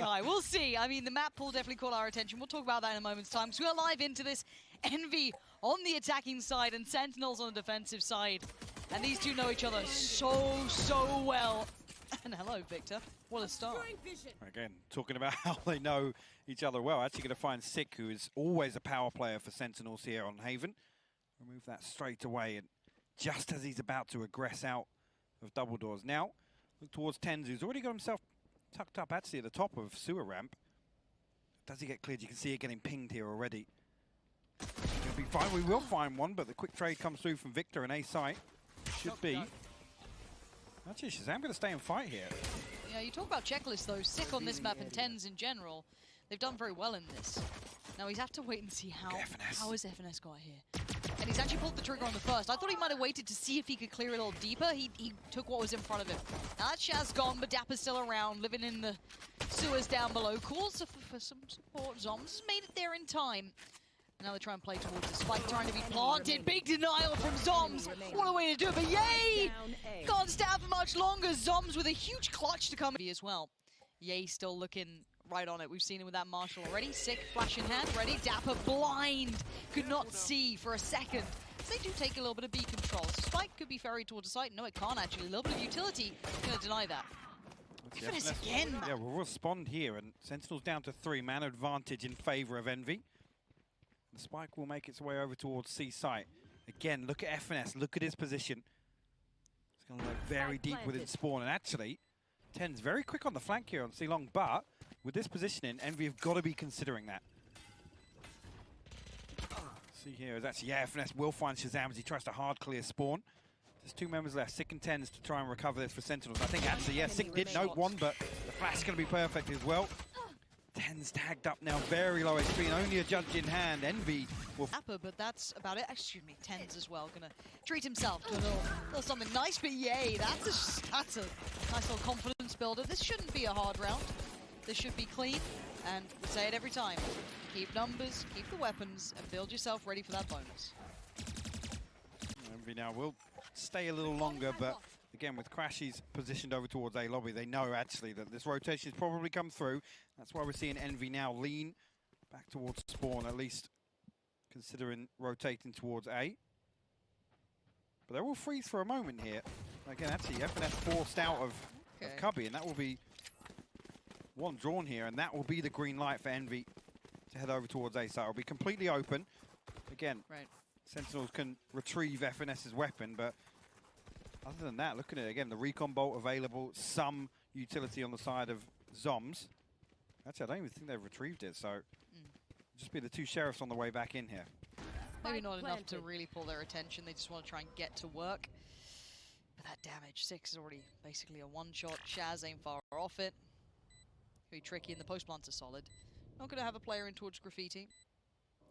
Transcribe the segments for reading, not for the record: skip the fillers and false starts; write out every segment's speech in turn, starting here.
high. We'll see. I mean, the map pool definitely caught our attention. We'll talk about that in a moment's time. So we're live into this. Envy on the attacking side and Sentinels on the defensive side. And these two know each other so well. And hello, Victor. What a start. Again, talking about how they know each other well. Actually going to find Sick, who is always a power player for Sentinels here on Haven. Remove that straight away. And just as he's about to aggress out of double doors. Now, look towards Tens, who's already got himself tucked up actually at the top of sewer ramp. Does he get cleared? You can see it getting pinged here already. It'll be fine. We will find one, but the quick trade comes through from Victor and A site. Should be. Actually, Shazam going to stay and fight here. Yeah, you talk about checklists though. Sick on this map and Tens in general. They've done very well in this. Now he's have to wait and see how has FNS got here. And he's actually pulled the trigger on the first. I thought he might have waited to see if he could clear it a little deeper. He took what was in front of him. Now that Shaz gone, but Dapper's still around, living in the sewers down below. Calls for some support. Zoms made it there in time. Now they try and play towards the spike, trying to be planted. Big denial from Zoms. What a way to do it, but Yay! Can't stand for much longer. Zoms with a huge clutch to come as well. Yay still looking right on it. We've seen him with that Marshall already. Sick, flash in hand, ready. Dapper blind. Could not see for a second. They do take a little bit of B control. Spike could be ferried towards the site. No, it can't actually. A little bit of utility. Going to deny that. FNS again. Yeah, we'll respond here. And Sentinels down to 3. Man advantage in favor of Envy. The spike will make its way over towards C site. Again, look at FNS. Look at his position. It's going to look very deep within spawn. And actually, Ten's very quick on the flank here on C long. But with this positioning, Envy have got to be considering that. See here is actually, yeah, FNS will find Shazam as he tries to hard clear spawn. There's 2 members left, Sick and Tens, to try and recover this for Sentinels. I think actually, yeah, Sick did note one, but the flash is going to be perfect as well. Tens tagged up now, very low HP, and only a judge in hand. Envy will... But that's about it. Excuse me, Tens as well. Gonna treat himself to a little something nice, but yay, that's a nice little confidence builder. This shouldn't be a hard round. This should be clean, and we say it every time. Keep numbers, keep the weapons, and build yourself ready for that bonus. Envy now will stay a little longer, but again, with Crashies positioned over towards A lobby, they know actually that this rotation has probably come through. That's why we're seeing Envy now lean back towards spawn, at least considering rotating towards A. But they're all freeze for a moment here. Again, actually, FNS forced out of Cubby, and that will be one drawn here, and that will be the green light for Envy to head over towards A site. It'll be completely open. Again, Sentinels can retrieve FNS's weapon, but other than that, look at it again, the recon bolt available, some utility on the side of Zoms. Actually, I don't even think they've retrieved it, so just be the 2 sheriffs on the way back in here. Maybe not enough to really pull their attention. They just want to try and get to work. But that damage, 6 is already basically a one-shot. Shaz ain't far off it. Be tricky, and the post plants are solid. Not going to have a player in towards graffiti.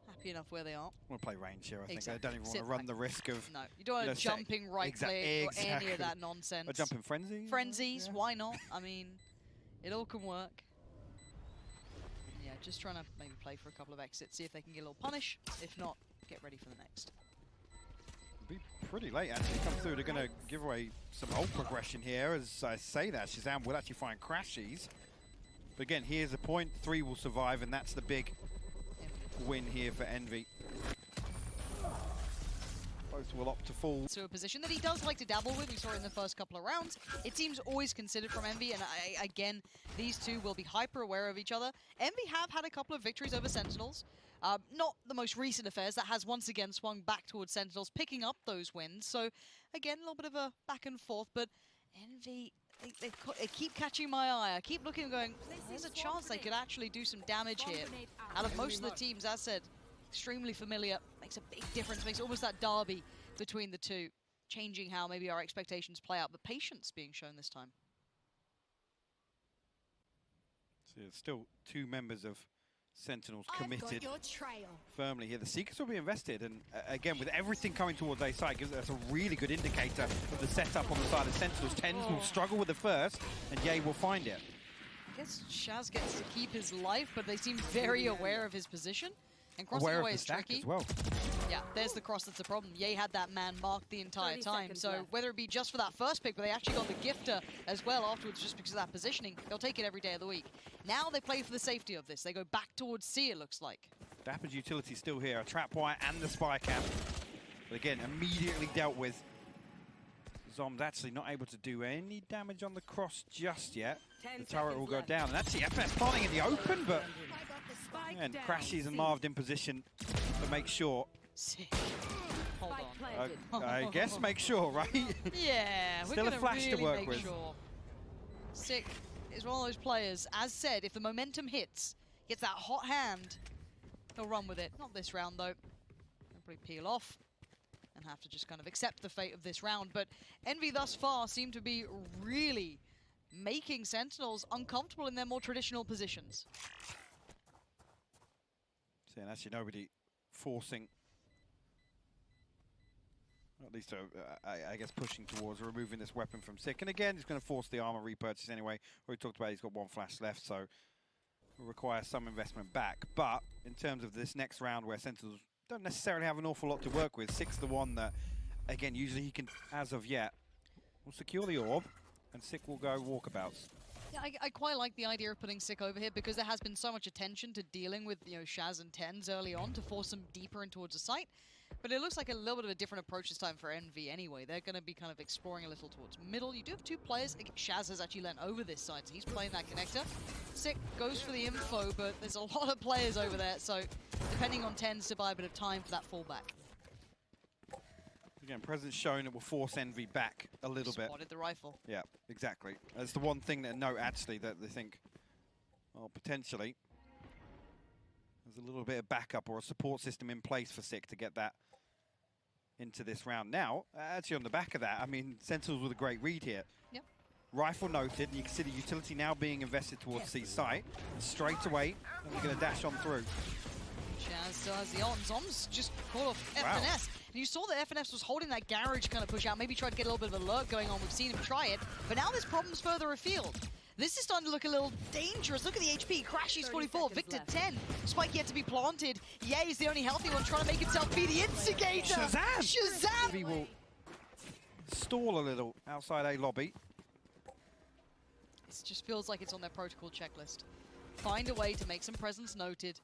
Happy enough where they are. Want to play range here, I think. They don't even want to run the risk of... No, you don't want jumping right click or any of that nonsense. A jumping frenzy? Frenzies, why not? I mean, it all can work. Yeah, just trying to maybe play for a couple of exits, see if they can get a little punish. If not, get ready for the next. It'll be pretty late, actually. Come through, they're going to give away some ult progression here. As I say that, Shazam will actually find Crashies. But again, here's the point. 3 will survive, and that's the big win here for Envy. Both will opt to fall to a position that he does like to dabble with. We saw it in the first couple of rounds. It seems always considered from Envy, and again, these two will be hyper aware of each other. Envy have had a couple of victories over Sentinels. Not the most recent affairs. That has once again swung back towards Sentinels, picking up those wins. So again, a little bit of a back and forth, but Envy, they keep catching my eye. I keep looking and going, there's a chance they could actually do some damage here. Out of most of the teams, as said, extremely familiar. Makes a big difference. Makes almost that derby between the two. Changing how maybe our expectations play out. But patience being shown this time. So there's still 2 members of Sentinels committed firmly here. The Seekers will be invested, and again, with everything coming towards A side, gives us a really good indicator of the setup on the side of Sentinels. Tens will struggle with the first, and Ye will find it. I guess Shaz gets to keep his life, but they seem very aware of his position. And crossing away is tricky. As well. Yeah, there's the cross that's the problem. Ye had that man marked the entire time, so whether it be just for that first pick, but they actually got the gifter as well afterwards just because of that positioning, they'll take it every day of the week. Now they play for the safety of this. They go back towards C, it looks like. Dapper's utility still here. A trap wire and the spy cam. But again, immediately dealt with. Zom's actually not able to do any damage on the cross just yet. The turret will go down. And actually, FNS planning in the open, but and Crashies and Marved in position to make sure. Hold on. I guess make sure, right? Yeah, Still we're a flash really to work make with. Sure. Sick is one of those players, as said, if the momentum hits, gets that hot hand, he'll run with it. Not this round, though. He'll probably peel off and have to just kind of accept the fate of this round. But Envy thus far seem to be really making Sentinels uncomfortable in their more traditional positions. So, and actually nobody forcing, at least I guess pushing towards removing this weapon from Sick. And again, he's going to force the armor repurchase anyway. We talked about he's got one flash left, so will require some investment back. But in terms of this next round where Sentinels don't necessarily have an awful lot to work with, Sick's the one that, again, usually he can, as of yet, will secure the orb, and Sick will go walkabouts. Yeah, I quite like the idea of putting Sick over here because there has been so much attention to dealing with, you know, Shaz and Tens early on to force them deeper in towards the site. But it looks like a little bit of a different approach this time for Envy anyway. They're going to be kind of exploring a little towards middle. You do have two players. Shaz has actually leant over this side, so he's playing that connector. Sick goes for the info, but there's a lot of players over there, so depending on Tens to buy a bit of time for that fallback. Again, presence shown, it will force Envy back a little bit. Spotted the rifle. Yeah, exactly. That's the one thing that note actually that they think, well, potentially there's a little bit of backup or a support system in place for Sick to get that into this round. Now, actually on the back of that, I mean, Sentinels with a great read here. Yep. Rifle noted, and you can see the utility now being invested towards C's site. Straight away, and we're going to dash on through. Shaz does the ult, and Zom's just caught off Wow. FNS. And you saw that FNS was holding that garage kind of push out, maybe tried to get a little bit of alert going on. We've seen him try it, but now there's problems further afield. This is starting to look a little dangerous. Look at the HP. Crashies 44, Victor left. 10. Spike yet to be planted. Ye's the only healthy one trying to make himself be the instigator. Shazam! Shazam! He will stall a little outside A lobby. It just feels like it's on their protocol checklist. Find a way to make some presence noted.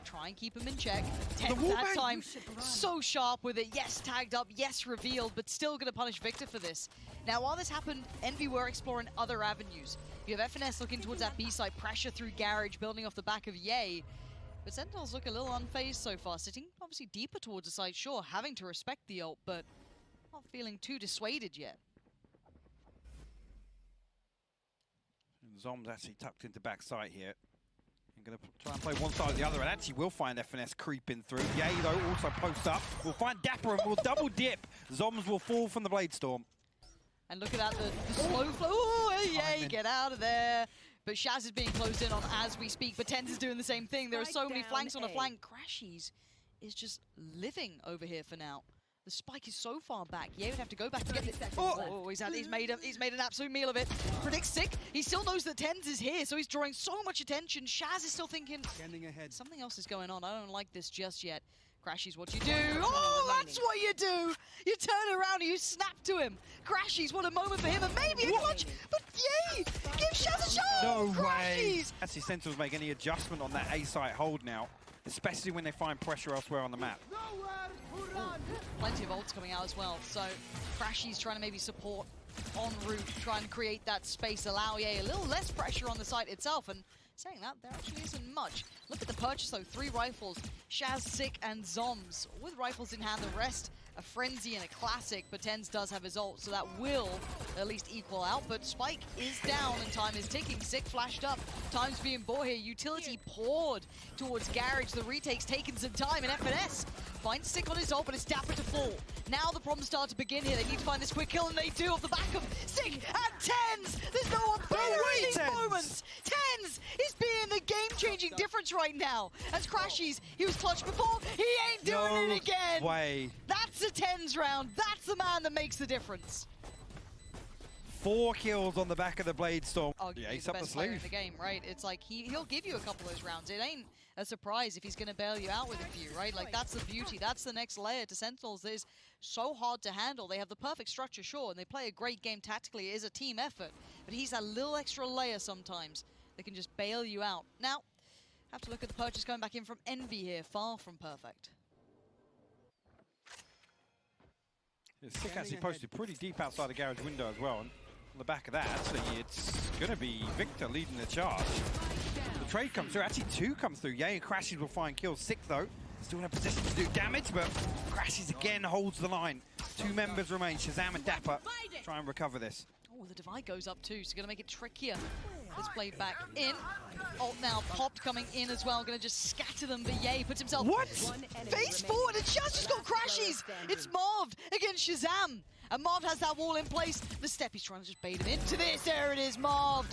Try and keep him in check. Tenth that time, so sharp with it. Yes, tagged up. Yes, revealed, but still going to punish Victor for this. Now, while this happened, Envy were exploring other avenues. You have FNS looking towards that B side, pressure through garage, building off the back of Ye. But Sentinels look a little unfazed so far, sitting obviously deeper towards the side, sure, having to respect the ult, but not feeling too dissuaded yet. And Zom's actually tucked into back sight here. I'm going to try and play one side or the other, and actually will find FNS creeping through. Ye, though, also post up. We'll find Dapper and we'll double dip. Zoms will fall from the Blade Storm. And look at that, the slow flow. Ooh, Ye, get out of there. But Shaz is being closed in on as we speak, but Tens is doing the same thing. There are so many flanks on a flank. Crashies is just living over here for now. The spike is so far back. Ye would have to go back to get it. Oh, he's made an absolute meal of it. Predicts Sick. He still knows that Tens is here, so he's drawing so much attention. Shaz is still thinking, something else is going on. I don't like this just yet. Crashies, what you do? Oh, that's what you do! You turn around and you snap to him. Crashies, what a moment for him, and maybe a clutch, but Ye! Give Shaz a shot! No way! Crashies! Actually, Sentinels make any adjustment on that A site hold now, especially when they find pressure elsewhere on the map. Plenty of ults coming out as well, so Crashies trying to maybe support en route, try and create that space, allow Ye a little less pressure on the site itself, and saying that, there actually isn't much. Look at the purchase though, 3 rifles, Shaz, Sick, and Zoms. With rifles in hand, the rest, a Frenzy and a Classic, but Tens does have his ult, so that will at least equal out, but Spike is down and time is ticking. Sick flashed up, time's being bought here, utility poured towards Garage, the retake's taken some time, and FNS finds Sick on his ult, but it's Dapper to fall. Now the problems start to begin here, they need to find this quick kill, and they do off the back of Sick and Tens! There's no one better in these moments! Tens is being the game-changing difference right now. As Crashies, he was clutched before, he ain't doing it again! Way. That's a Tens round, that's the man that makes the difference. 4 kills on the back of the Blade Storm. Arguably Ace the up the best player in sleeve. the game, right? It's like he'll give you a couple of those rounds. It ain't a surprise if he's going to bail you out with a few, right? Like, that's the beauty. That's the next layer to Sentinels that is so hard to handle. They have the perfect structure, sure, and they play a great game tactically. It is a team effort, but he's a little extra layer sometimes They can just bail you out. Now, have to look at the purchase going back in from Envy here. Far from perfect. Sick actually posted pretty deep outside the garage window as well. And on the back of that, actually, it's going to be Victor leading the charge. The trade comes through. Actually, 2 come through. Yay, Crashes will find kills. Sick, though. Still in a position to do damage, but Crashes again holds the line. 2 members remain. Shazam and Dapper try and recover this. Oh, the divide goes up too, so going to make it trickier. Let's play back in. Ult now popped coming in as well. Going to just scatter them, but Yay puts himself face forward, and Shaz just got Crashes. It's Marv against Shazam. And Marv has that wall in place. The step, he's trying to just bait him into this. There it is, Marv.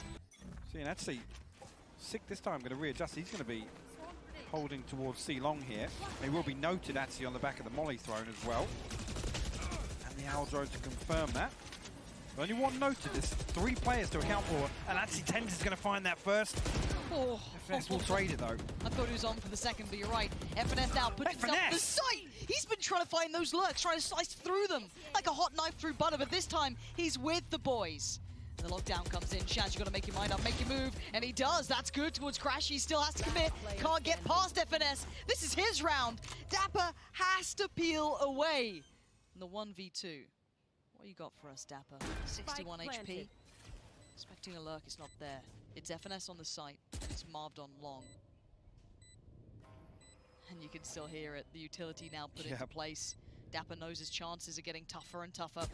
See, and actually, Sick this time going to readjust. He's going to be holding towards C Long here. They will be noted actually on the back of the Molly throne as well. And the Owl drone to confirm that. Only one noted, there's 3 players to account for, and actually Tens is going to find that first. Oh. FNS will trade it though. I thought he was on for the second, but you're right. FNS now puts himself on the site. He's been trying to find those lurks, trying to slice through them like a hot knife through butter, but this time he's with the boys. And the lockdown comes in. Shaz, you got to make your mind up, make your move, and he does. That's good towards Crash. He still has to commit. Can't get past FNS. This is his round. Dapper has to peel away. And the 1v2. What you got for us, Dapper? 61 HP. Expecting a lurk, it's not there. It's FNS on the site, and it's Marved on long. And you can still hear it. The utility now put into place. Dapper knows his chances are getting tougher and tougher.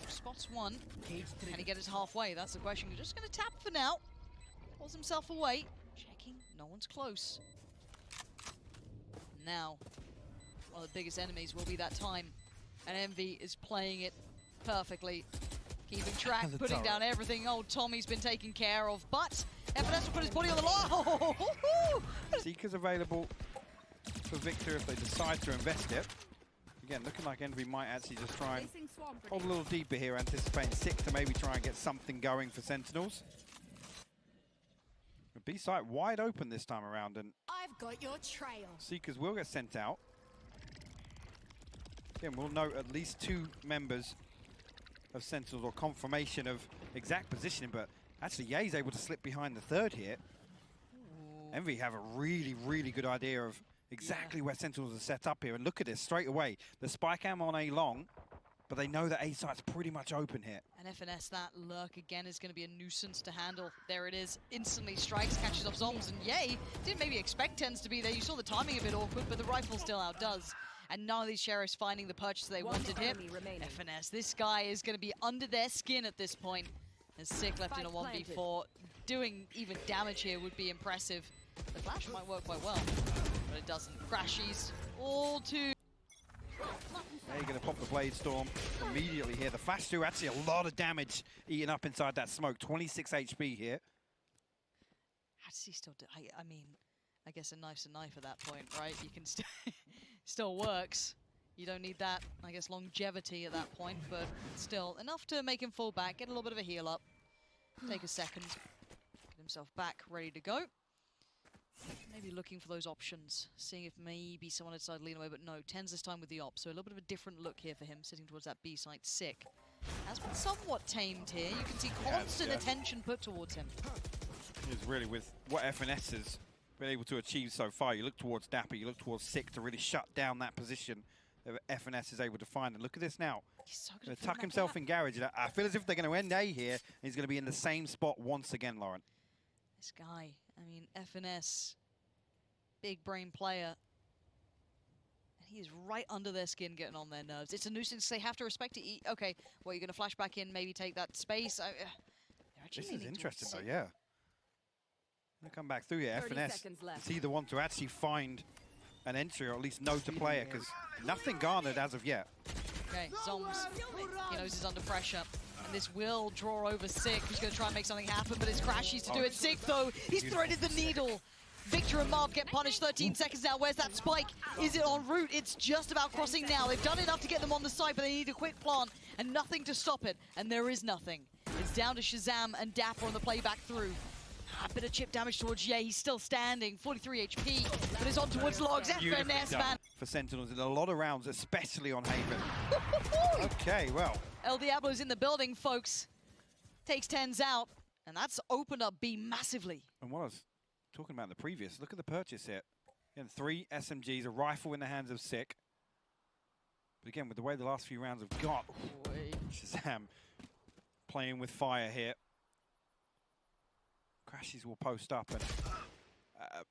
Spots one. Can he get it halfway? That's the question. He's just going to tap for now. Pulls himself away. Checking. No one's close. Now, one of the biggest enemies will be that time. And Envy is playing it perfectly. Keeping track, putting down everything old Tommy's been taken care of. But FNS will put his body on the line. Seeker's available for Victor if they decide to invest it. Again, looking like Envy might actually just try and hold a little deeper here, anticipating Sick to maybe try and get something going for Sentinels. The B site wide open this time around, and I've got your trail. Seekers will get sent out. Again, we'll note at least 2 members of Sentinels, or confirmation of exact positioning, but actually Ye's able to slip behind the 3rd here. Ooh. Envy have a really, really good idea of exactly where Sentinels are set up here, and look at this straight away. The spy cam on A long, but they know that A site's pretty much open here. And FNS, that lurk again is going to be a nuisance to handle. There it is, instantly strikes, catches off Zombs, and Yay didn't maybe expect Tens to be there. You saw the timing a bit awkward, but the rifle still outdoes. And none of these sheriffs finding the purchase they wanted him. FNS, this guy is going to be under their skin at this point. And Sick left in a 1v4. Doing even damage here would be impressive. The flash might work quite well, but it doesn't. Crashies, all too. They're going to pop the Blade Storm immediately here. The flash through, actually a lot of damage eaten up inside that smoke. 26 HP here. How does he still do? I mean, I guess a knife's a knife at that point, right? You can still... Still works. You don't need that, I guess, longevity at that point, but still enough to make him fall back, get a little bit of a heal up, take a second, get himself back, ready to go. Maybe looking for those options, seeing if maybe someone had decided to lean away, but no, Tens this time with the op, so a little bit of a different look here for him, sitting towards that B site. Sick. Has been somewhat tamed here. You can see constant attention put towards him. It's really with what FNS has been able to achieve so far. You look towards Dapper, you look towards Sick to really shut down that position that FNS is able to find. And look at this now. He's so Going to tuck himself in garage. I feel as if they're going to end A here, and he's going to be in the same spot once again, Lauren. This guy, I mean, FNS, big brain player. And he is right under their skin, getting on their nerves. It's a nuisance. They have to respect it. Okay, well, you're going to flash back in, maybe take that space. This is interesting, though, yeah. Gonna come back through here. FNS is either one to actually find an entry or at least know to player, because nothing garnered as of yet. Okay, Zombs, he knows he's under pressure, and this will draw over Sick, who's going to try and make something happen, but it's Crashies to do it. Sick, though, he's threaded the needle. Victor and Marv get punished. 13 seconds now. Where's that spike? Is it en route? It's just about crossing now. They've done enough to get them on the side, but they need a quick plant and nothing to stop it, and there is nothing. It's down to Shazam and Dapper on the playback through. A bit of chip damage towards Ye. He's still standing, 43 HP, but it's on towards Logs. FNS, man. For Sentinels in a lot of rounds, especially on Haven. Okay, well. El Diablo's in the building, folks. Takes Tens out, And that's opened up B massively. And what I was talking about in the previous, look at the purchase here. Again, 3 SMGs, a rifle in the hands of Sick. But again, with the way the last few rounds have got, Shazam playing with fire here. Crashies will post up and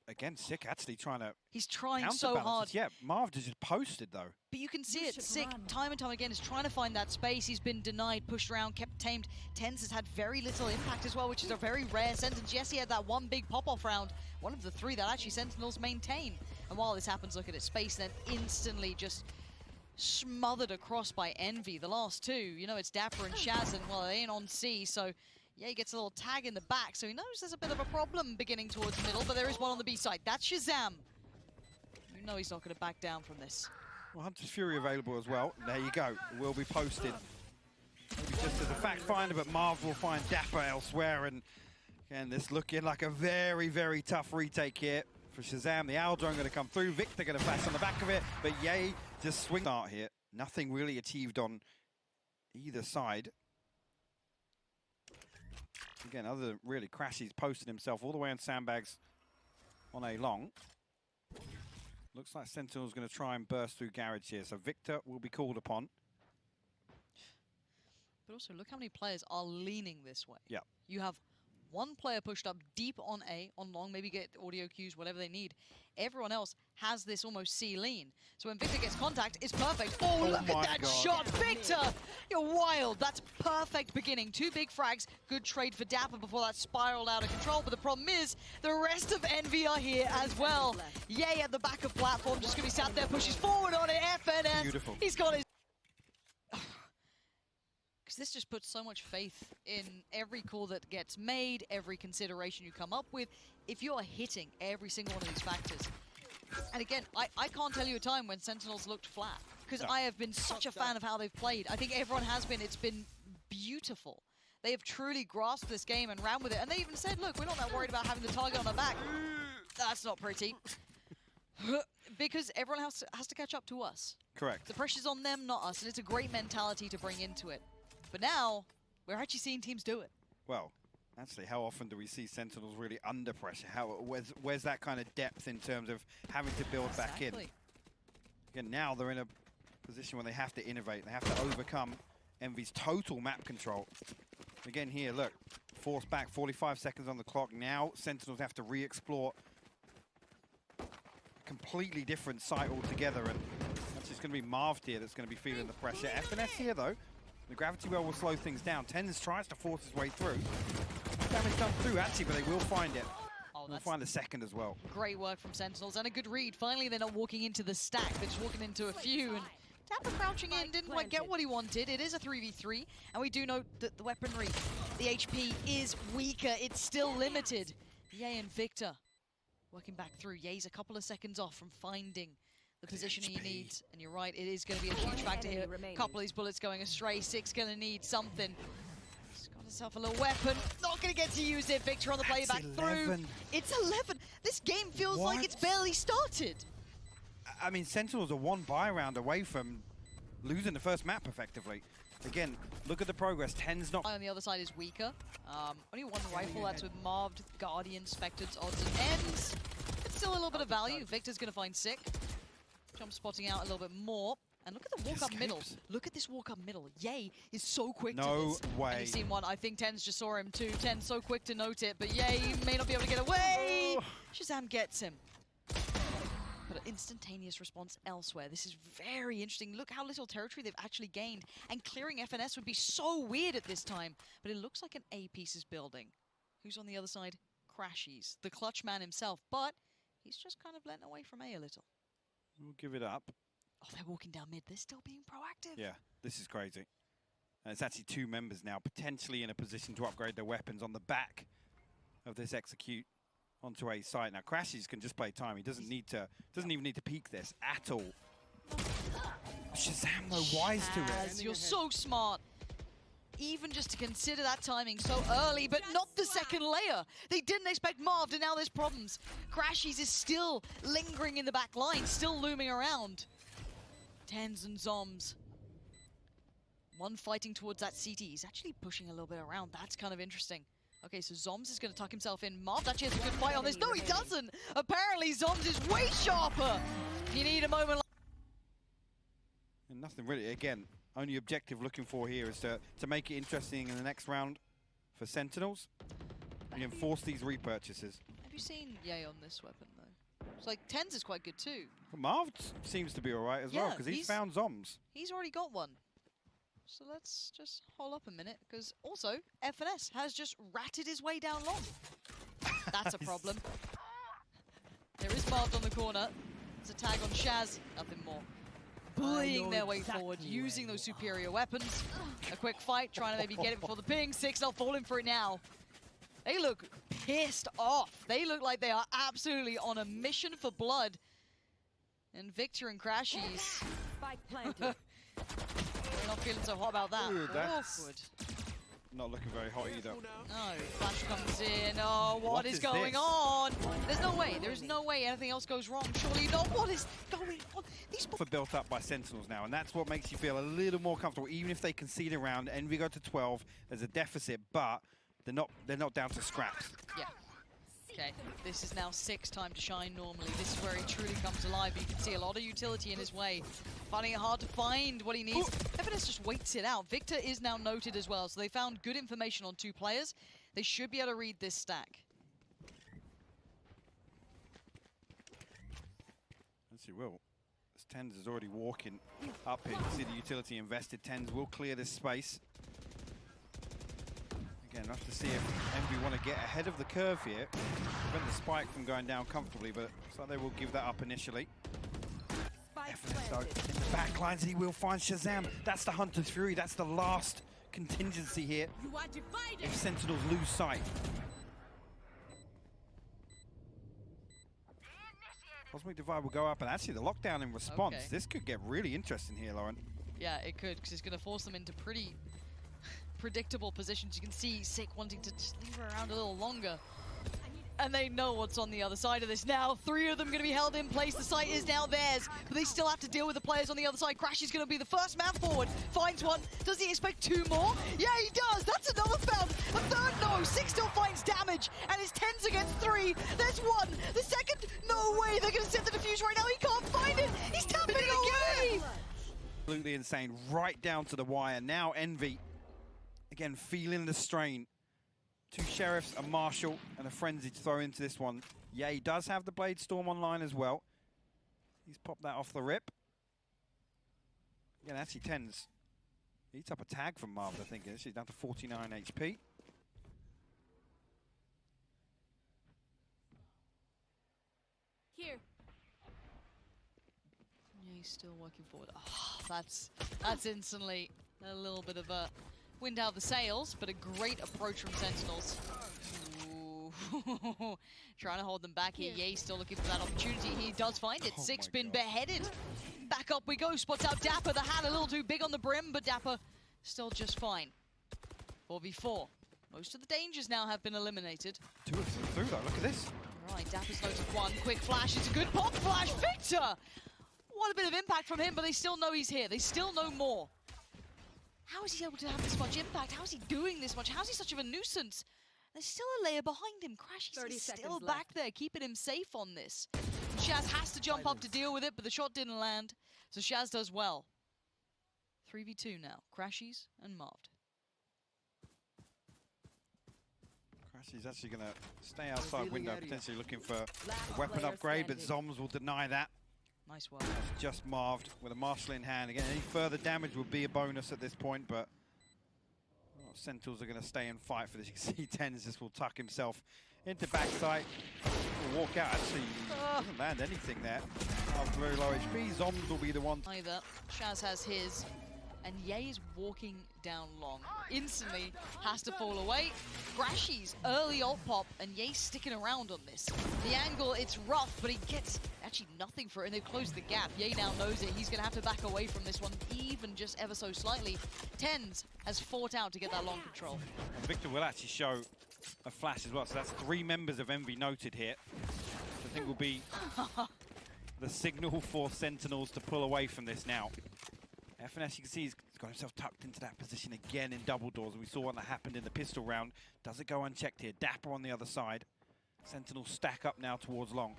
again, Sick actually trying to. He's trying so hard. Yeah, Marv just posted though. But you can see it. Sick, time and time again, is trying to find that space. He's been denied, pushed around, kept tamed. Tens has had very little impact as well, which is a very rare sentence. Yes, he had that one big pop-off round, one of the 3 that actually Sentinels maintain. And while this happens, look at it, space then instantly just smothered across by Envy. The last 2, you know, it's Dapper and Shaz, and well, they ain't on C, so yeah, he gets a little tag in the back, so he knows there's a bit of a problem beginning towards the middle, but there is one on the B side. That's Shazam. You know he's not going to back down from this. Well, Hunter's Fury available as well. There you go. It will be posted. Maybe just as a fact finder, but Marv will find Dapper elsewhere. And again, this looking like a very, very tough retake here for Shazam. The Owl drone going to come through. Victor going to flash on the back of it, but Yay just swing start here. Nothing really achieved on either side. Again, other than really Crashies posted himself all the way on sandbags on A long. Looks like Sentinel's going to try and burst through Garage here, so Victor will be called upon. But also, look how many players are leaning this way. Yeah. You have one player pushed up deep on A, on long, maybe get audio cues, whatever they need. Everyone else has this almost C lean. So when Victor gets contact, it's perfect. Oh, look at that shot, Victor! You're wild. That's perfect beginning. 2 big frags. Good trade for Dapper before that spiraled out of control. But the problem is, the rest of Envy are here as well. Yay at the back of platform, just gonna be sat there, pushes forward on it. FNS. Beautiful. He's got his. Because this just puts so much faith in every call that gets made, every consideration you come up with, if you are hitting every single one of these factors. And again, I can't tell you a time when Sentinels looked flat, because I have been such a fan of how they've played. I think everyone has been. It's been beautiful. They have truly grasped this game and ran with it. And they even said, look, we're not that worried about having the target on our back. That's not pretty. Because everyone has to catch up to us. Correct. The pressure's on them, not us. And it's a great mentality to bring into it. But now, we're actually seeing teams do it. Well, actually, how often do we see Sentinels really under pressure? Where's that kind of depth in terms of having to build back in? Again, now they're in a position where they have to innovate. They have to overcome Envy's total map control. Again here, look, force back, 45 seconds on the clock. Now Sentinels have to re-explore a completely different site altogether. And that's just going to be Marv here that's going to be feeling the pressure. FNS here, though. The gravity well will slow things down. Tens tries to force his way through. Damage done through, actually, but they will find it. Oh, they'll find the second as well. Great work from Sentinels, and a good read. Finally, they're not walking into the stack. They're just walking into a few. And Dapper crouching in, didn't quite get what he wanted. It is a 3v3, and we do know that the weaponry, the HP is weaker. It's still limited. Yay and Victor working back through. Yay's a couple of seconds off from finding the position he needs, and you're right, it is going to be a huge factor here. A couple of these bullets going astray. Sick's going to need something. He's got himself a little weapon. Not going to get to use it. Victor on the playback through. It's 11. This game feels like it's barely started. I mean, Sentinels are 1 buy round away from losing the first map effectively. Again, look at the progress. Ten's not. On the other side is weaker. Only 1 rifle. That's with Marved, Guardian, Spectre's odds and ends. It's still a little bit of value. Victor's going to find Sick. Jump spotting out a little bit more. And look at the walk up middle. Look at this walk up middle. Yay is so quick to this. No way. And he's seen one. I think Tens just saw him too. Tens so quick to note it, but Yay may not be able to get away. Shazam gets him. But an instantaneous response elsewhere. This is very interesting. Look how little territory they've actually gained. And clearing FNS would be so weird at this time. But it looks like an A piece is building. Who's on the other side? Crashies, the clutch man himself. But he's just kind of letting away from A little. We'll give it up. Oh, they're walking down mid. They're still being proactive. Yeah, this is crazy. And it's actually 2 members now, potentially in a position to upgrade their weapons on the back of this execute onto a site. Now, Crashies can just play time. He doesn't even need to peek this at all. Shazam, though, wise to it. You're so smart. Even just to consider that timing so early, but not the second layer. They didn't expect Marv, and now there's problems. Crashies is still lingering in the back line, still looming around. Tens and Zombs. One fighting towards that CT. He's actually pushing a little bit around. That's kind of interesting. Okay, so Zoms is going to tuck himself in. Marv actually has a good fight on this. No, he doesn't! Apparently, Zoms is way sharper! You need a moment like... And nothing really, again, only objective looking for here is to make it interesting in the next round for Sentinels. And enforce these repurchases. Have you seen Ye on this weapon, though? It's like, Tens is quite good, too. Well, Marv seems to be alright as well, because he's found Zoms. He's already got one. So let's just hold up a minute, because also, FNS has just ratted his way down long. That's a problem. There is Marv on the corner. It's a tag on Shaz, nothing more. Bullying their way forward, using those superior weapons. A quick fight, trying to maybe get it before the ping. Sentinel falling for it now. They look pissed off. They look like they are absolutely on a mission for blood. And Victor and Crashies. Spike planted. They're not feeling so hot about that. Ooh, that's awkward. Not looking very hot either. No, Flash comes in. Oh, what is going this? on? There's no way. There's no way anything else goes wrong. Surely not. What is going on? These Are built up by Sentinels now, and that's what makes you feel a little more comfortable. Even if they concede a round, Envy go to 12, there's a deficit, but they're not down to scraps. Yeah. Okay, this is now 6 time to shine normally. This is where he truly comes alive. You can see a lot of utility in his way. Finding it hard to find what he needs. FNS just waits it out. Victor is now noted as well, so they found good information on 2 players. They should be able to read this stack. Yes, he will. As Tens is already walking up here. You can see the utility invested. Tens will clear this space. Again, we'll have to see if Envy want to get ahead of the curve here, prevent the spike from going down comfortably, but looks like they will give that up initially. FNS though, in the back lines, he will find Shazam. That's the Hunter's Fury. That's the last contingency here. You are divided. If Sentinels lose sight. Cosmic Divide will go up, and actually the lockdown in response. Okay. This could get really interesting here, Lauren. Yeah, it could, because it's going to force them into pretty predictable positions. You can see Sick wanting to just leave her around a little longer. And they know what's on the other side of this now. 3 of them going to be held in place. The site is now theirs, but they still have to deal with the players on the other side. Crash is going to be the first man forward. Finds one. Does he expect 2 more? Yeah, he does. That's another found. A third, no. 6 still finds damage, and it's 10s against 3. There's 1. The second, no way. They're going to set the defuse right now. He can't find it. He's tapping it away. Absolutely insane. Right down to the wire. Now Envy, again, feeling the strain. 2 Sheriffs, a Marshal, and a Frenzy to throw into this one. Yeah, he does have the Blade Storm online as well. He's popped that off the rip. Again, actually Tens. He eats up a tag from Marv, I think. She's down to 49 HP. Here. Yeah, he's still working forward. Oh, that's instantly a little bit of a wind out of the sails, but a great approach from Sentinels. Ooh. Trying to hold them back here. Ye still looking for that opportunity. He does find it. 6 been beheaded. Back up we go. Spots out Dapper. The hat a little too big on the brim, but Dapper still just fine. 4v4. Most of the dangers now have been eliminated. 2 of them through though. Look at this. Right, Dapper's noted 1. Quick flash. It's a good pop flash. Victor! What a bit of impact from him, but they still know he's here. They still know more. How is he able to have this much impact? How is he doing this much? How is he such of a nuisance? There's still a layer behind him. Crash is still back there, keeping him safe on this. Shaz has to jump up to deal with it, but the shot didn't land. So Shaz does well. 3v2 now. Crashies and Marved. Crashy's actually going to stay outside window, potentially looking for a weapon upgrade, but Zoms will deny that. Nice work. Just Marved with a Marshal in hand. Again, any further damage would be a bonus at this point, but Sentinels are going to stay and fight for this. You can see Tens just will tuck himself into backside. Will walk out. Actually, doesn't land anything there. After very low HP, Zoms will be the one. Either. Shaz has his, and Ye is walking down long. Instantly has to fall away. Crashies early ult pop, and Ye's sticking around on this. The angle, it's rough, but he gets actually nothing for it, and they've closed the gap. Ye now knows it. He's going to have to back away from this one, even just ever so slightly. Tens has fought out to get that long control. And Victor will actually show a flash as well, so that's 3 members of Envy noted here. I think will be the signal for Sentinels to pull away from this now. FNS, you can see, he's got himself tucked into that position again in double doors. We saw what that happened in the pistol round. Does it go unchecked here? Dapper on the other side. Sentinels stack up now towards long.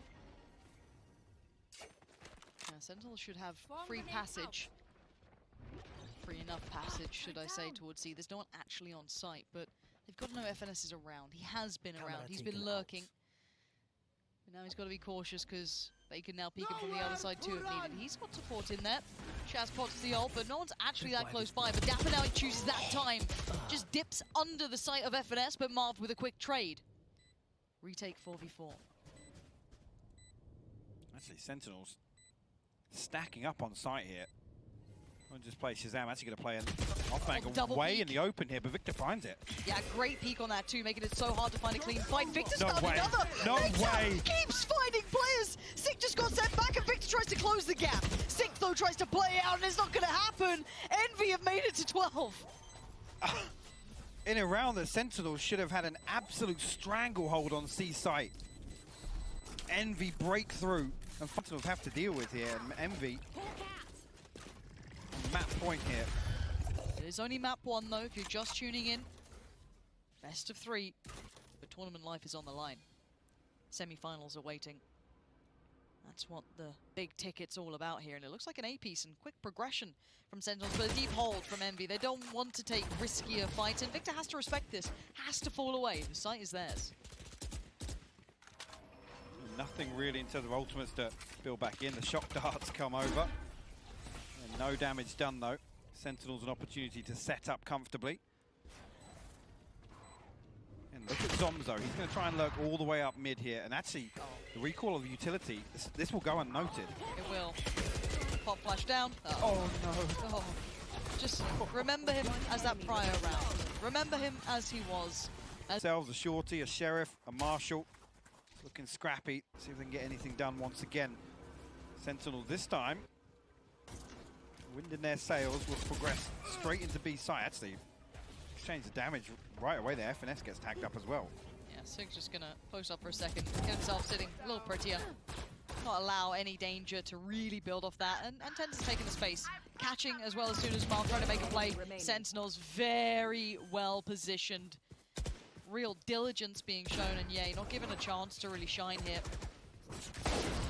Yeah, Sentinels should have free passage. Free enough passage, should I say, towards C. There's no one actually on site, but they've got no FNSs around. He has been around. He's been lurking. But now he's got to be cautious because they can now peek him from the other side too if needed. He's got support in there. Shaz spots the ult, but no one's actually that close by. But Dapper now chooses that time. Just dips under the sight of FNS, but Marv with a quick trade. Retake 4v4. Actually, Sentinels stacking up on site here. Won't just play Shazam, actually going to play an off-angle way peek in the open here, but Victor finds it. Yeah, great peek on that too, making it so hard to find a clean fight. Victor's No found way. another! No Victor way. keeps finding players! Sick just got sent back and Victor tries to close the gap. Sick though tries to play out and it's not going to happen. Envy have made it to 12. In a round that Sentinels should have had an absolute stranglehold on C site. Envy breakthrough, and Sentinels have to deal with here. And Envy, map point here. It is only map 1 though, if you're just tuning in. Best of 3, but tournament life is on the line. Semi-finals are waiting. That's what the big ticket's all about here, and it looks like an A-piece and quick progression from Sentinels, but a deep hold from Envy. They don't want to take riskier fights, and Victor has to respect this, has to fall away. The site is theirs. Nothing really in terms of ultimates to build back in. The shock darts come over. And no damage done though. Sentinels an opportunity to set up comfortably. And look at Zomzo. He's going to try and lurk all the way up mid here. And actually, the recall of utility, this will go unnoted. It will. Pop flash down. Oh no. Oh. Just remember him as that prior round. Remember him as he was. Themselves a shorty, a sheriff, a marshal. Looking scrappy. See if they can get anything done once again. Sentinel this time. Wind in their sails will progress straight into B site. Actually, exchange the damage right away there. FNS gets tagged up as well. Yeah, Sig's just gonna post up for a second, get himself sitting a little prettier. Not allow any danger to really build off that, and Tens is taking the space. Catching as well as soon as Mark trying to make a play. Sentinels very well positioned. Real diligence being shown, and yeah, not given a chance to really shine here.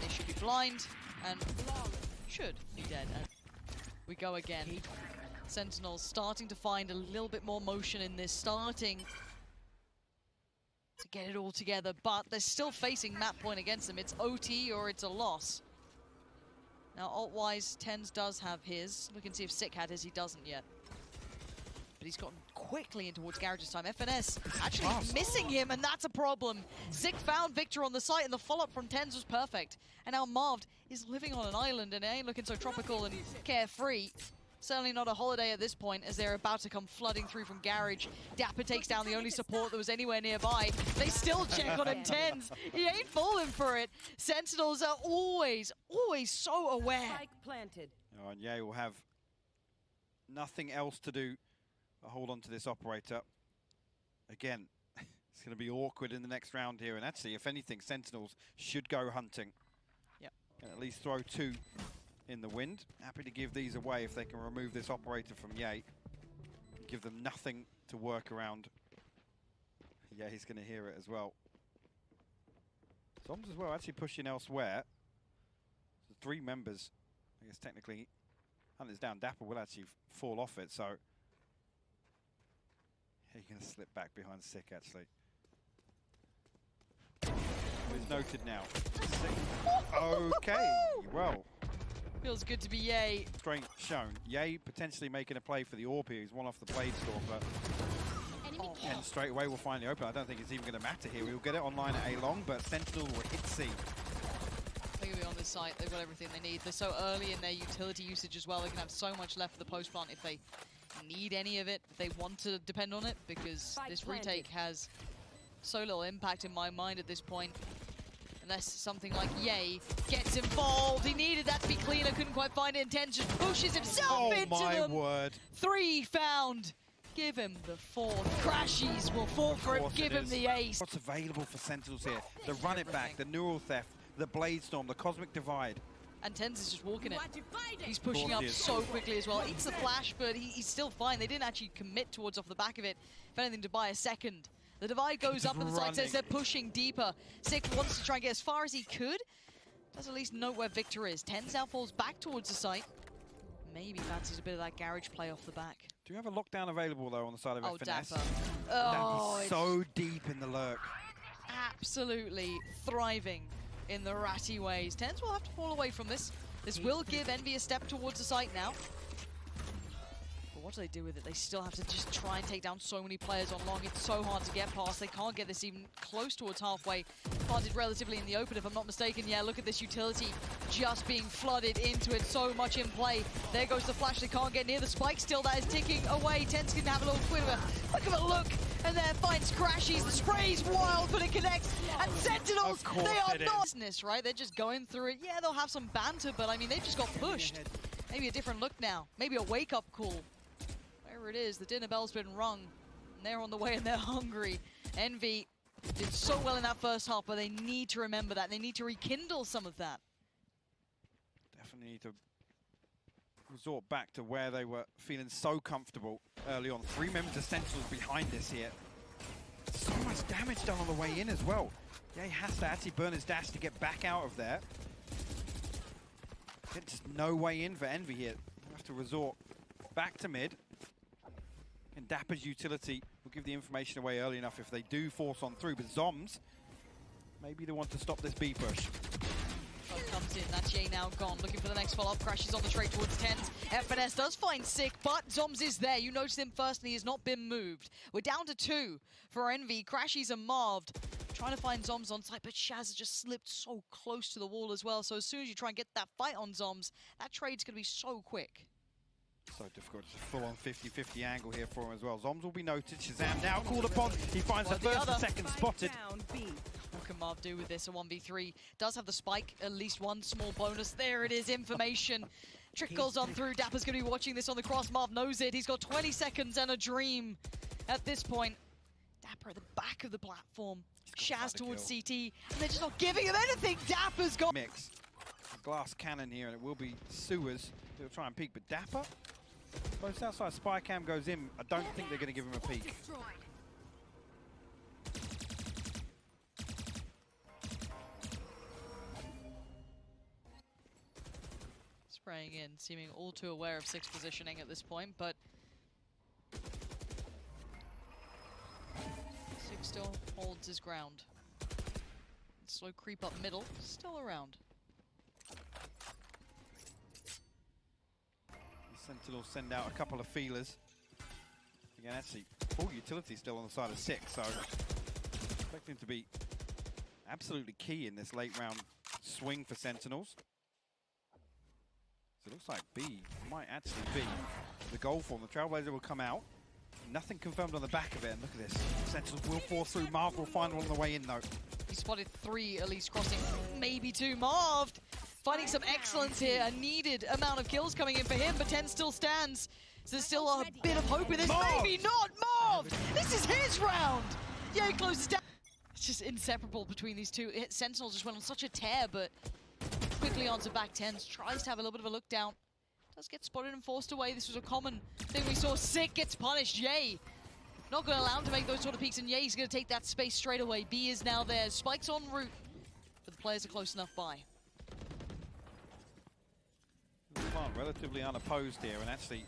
They should be blind, and should be dead. And we go again. Sentinels starting to find a little bit more motion in this, starting to get it all together, but they're still facing map point against them. It's OT or it's a loss. Now, ult-wise, Tens does have his. We can see if Sick had his, he doesn't yet. But he's gotten quickly in towards Garage's time. FNS actually missing him, and that's a problem. Sick found Victor on the site, and the follow-up from Tens was perfect. And now Marved is living on an island, and it ain't looking so tropical and carefree. Certainly not a holiday at this point, as they're about to come flooding through from Garage. Dapper takes down the only support that was anywhere nearby. They still check on him, Tens. He ain't falling for it. Sentinels are always so aware. Spike planted. Oh, and Ye will have nothing else to do but hold on to this operator. Again, it's going to be awkward in the next round here. And actually, if anything, Sentinels should go hunting. Yep. And at least throw 2 in the wind. Happy to give these away if they can remove this operator from Ye. Give them nothing to work around. Yeah, he's going to hear it as well. Zoms as well, actually pushing elsewhere. So 3 members, I guess technically, Hunter's down. Dapper will actually fall off it, so he's going to slip back behind Sick, actually. It's noted now. Okay, well. Feels good to be Ye. Strength shown. Ye potentially making a play for the Orb here. He's one off the blade store, but and straight away we'll find the open. I don't think it's even going to matter here. We'll get it online at A-Long, but Sentinel will hit C. They're going to be on this site. They've got everything they need. They're so early in their utility usage as well. They can have so much left for the post plant if they need any of it, if they want to depend on it, because this retake has so little impact in my mind at this point. Unless something like Ye gets involved. He needed that to be cleaner, couldn't quite find it. And Ten just pushes himself into them. Oh my word. 3 found. Give him the 4th. Crashies will fall for it. Give him the ace. What's available for Sentinels here? The run it back, the neural theft, the blade storm, the cosmic divide. And Tens is just walking You it. are divided. He's pushing Of up course he is. so quickly as well. Eats the flash, but he's still fine. They didn't actually commit towards off the back of it. If anything, to buy a second. The divide goes up and the side says they're pushing deeper. Sick wants to try and get as far as he could. Does at least note where Victor is. Tens now falls back towards the site. Maybe fancies a bit of that garage play off the back. Do you have a lockdown available, though, on the side of Oh, FNS? Dapper. Oh, Dapper's it's so deep in the lurk. absolutely thriving in the ratty ways. Tens will have to fall away from this. This will give Envy a step towards the site now. But what do they do with it? They still have to just try and take down so many players on long. It's so hard to get past. They can't get this even close towards halfway. Planted relatively in the open, if I'm not mistaken. Yeah, look at this utility just being flooded into it. So much in play. There goes the flash. They can't get near the spike still. That is ticking away. Tens can have a little quick of a look. And there finds Crashies. The spray's wild, but it connects. And Sentinels, they are not business, right? They're just going through it. Yeah, they'll have some banter, but I mean, they've just got pushed. Maybe a different look now. Maybe a wake-up call. Wherever it is, the dinner bell's been rung. And they're on the way and they're hungry. Envy did so well in that first half, but they need to remember that. They need to rekindle some of that. Definitely need to resort back to where they were feeling so comfortable early on. 3 members of Sentinels behind us here. So much damage done on the way in as well. Yeah, he has to actually burn his dash to get back out of there. There's just no way in for Envy here. They'll have to resort back to mid. And Dapper's utility will give the information away early enough if they do force on through. But Zoms, maybe they want to stop this B push. Comes in, that's Ye now gone, looking for the next follow-up, crashes on the trade towards Tens. FNS does find Sick, but Zoms is there. You notice him first and he has not been moved. We're down to 2 for Envy. Crashies and Marved trying to find Zoms on site, but Shaz has just slipped so close to the wall as well. So as soon as you try and get that fight on Zoms, that trade's going to be so quick. So difficult. It's a full-on 50-50 angle here for him as well. Zoms will be noted. Shazam now called upon. He finds the first and second spotted. What can Marv do with this? A 1v3. Does have the spike. At least one small bonus. There it is. Information trickles on through. Dapper's going to be watching this on the cross. Marv knows it. He's got 20 seconds and a dream at this point. Dapper at the back of the platform. Shaz towards CT. And they're just not giving him anything. Dapper's got... Mix. A glass cannon here, and it will be Sewers. They'll try and peek, but Dapper? Both outside spy cam goes in. I don't think they're going to give him a peek. Spraying in, seeming all too aware of Sick's positioning at this point, but Sick still holds his ground. Slow creep up middle, still around. Sentinels send out a couple of feelers. Again, actually, full utility still on the side of Sick, so expect him to be absolutely key in this late round swing for Sentinels. So it looks like B might actually be the goal for him. The Trailblazer will come out. Nothing confirmed on the back of it, and look at this. Sentinels will force through. Marv will find one on the way in, though. He spotted 3 at least crossing, maybe 2. Marv finding some excellence here. A needed amount of kills coming in for him, but 10 still stands. So there's still a bit of hope in this. Marv! Maybe not Marv! This is his round! Yeah, he closes down. It's just inseparable between these two. Sentinel just went on such a tear, but quickly onto back 10s. Tries to have a little bit of a look down. Does get spotted and forced away. This was a common thing we saw. Sick gets punished. Ye not going to allow him to make those sort of peaks, and Ye's going to take that space straight away. B is now there. Spike's en route, but the players are close enough by. Relatively unopposed here, and actually,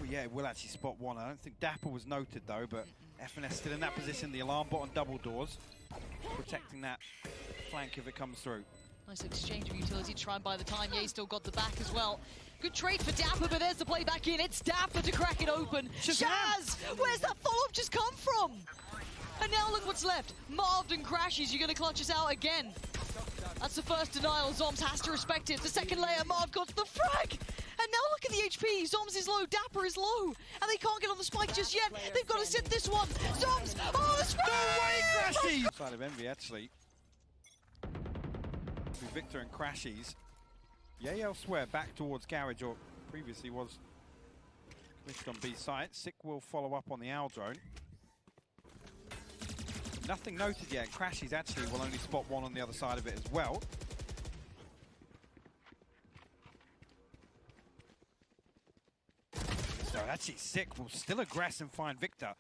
yeah, it will actually spot one. I don't think Dapper was noted though, but FNS still in that position. The alarm bot on double doors, protecting that flank if it comes through. Nice exchange of utility to try and buy the time. Ye still got the back as well. Good trade for Dapper, but there's the play back in. It's Dapper to crack it open. Shaz! Where's that follow-up just come from? And now look what's left. Marved and Crashies, you're going to clutch us out again. That's the first denial. Zoms has to respect it. The second layer, Marv got the frag. And now look at the HP. Zoms is low, Dapper is low. And they can't get on the spike just yet. They've got to sit this one. Zoms, oh, the spike! No way, Crashies! Side of Envy, actually. Victor and Crashies. Yay elsewhere, back towards Garage, or previously was committed on B site. Sick will follow up on the Owl drone. Nothing noted yet. Crashies actually will only spot one on the other side of it as well. So actually Sick will still aggress and find Victor.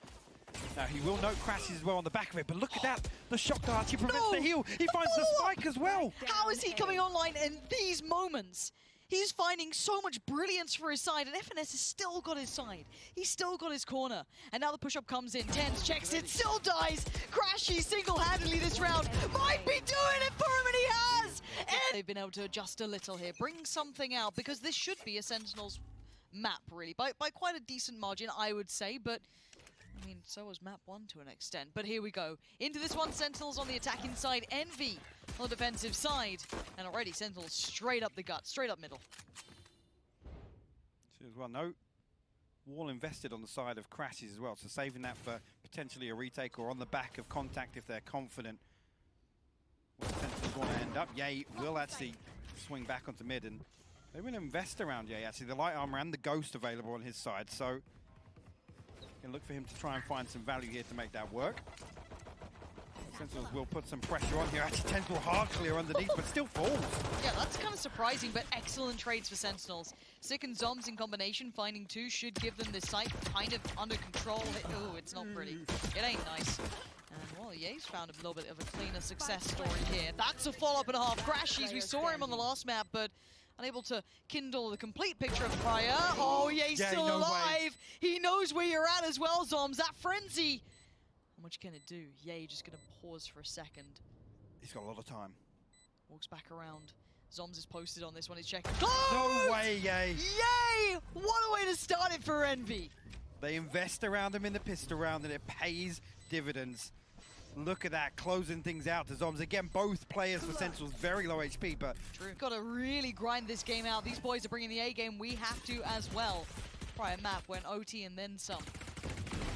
Now he will note Crashies as well on the back of it, but look at that! The shock dart, he prevents the heal! He finds the spike as well! How is he coming online in these moments? He's finding so much brilliance for his side, and FNS has still got his side. He's still got his corner. And now the push-up comes in. Tens checks it, still dies. Crashy single-handedly this round. Might be doing it for him, and he has! And they've been able to adjust a little here, bring something out, because this should be a Sentinels map, really. By quite a decent margin, I would say, but I mean, so was map 1 to an extent. But here we go. Into this one, Sentinels on the attacking side, Envy on the defensive side. And already Sentinels straight up the gut, straight up middle. As well, no wall invested on the side of Crashies as well, so saving that for potentially a retake or on the back of contact if they're confident where Sentinels want to end up. Ye will actually swing back onto mid, and they will invest around Ye actually. The light armor and the ghost available on his side, so can look for him to try and find some value here to make that work. Sentinels will put some pressure on here. Actually, Tens will hard clear underneath, but still falls. Yeah, that's kind of surprising, but excellent trades for Sentinels. Sick and Zombs in combination, finding two should give them this site kind of under control. Oh, it's not pretty. It ain't nice. And, well, Ye's found a little bit of a cleaner success story here. That's a follow-up and a half. Crashies, we saw him on the last map, but unable to kindle the complete picture of the prior. Oh, Ye's still alive. He knows where you're at as well, Zombs. That frenzy. How much can it do? Ye just going to pause for a second. He's got a lot of time. Walks back around. Zombs is posted on this one. He's checking. No way, Ye! Yay! What a way to start it for Envy. They invest around him in the pistol round, and it pays dividends. Look at that, closing things out to Zombs. Again, both players for Sentinels very low HP, but true. Got to really grind this game out. These boys are bringing the A game. We have to as well. Prior map went OT and then some.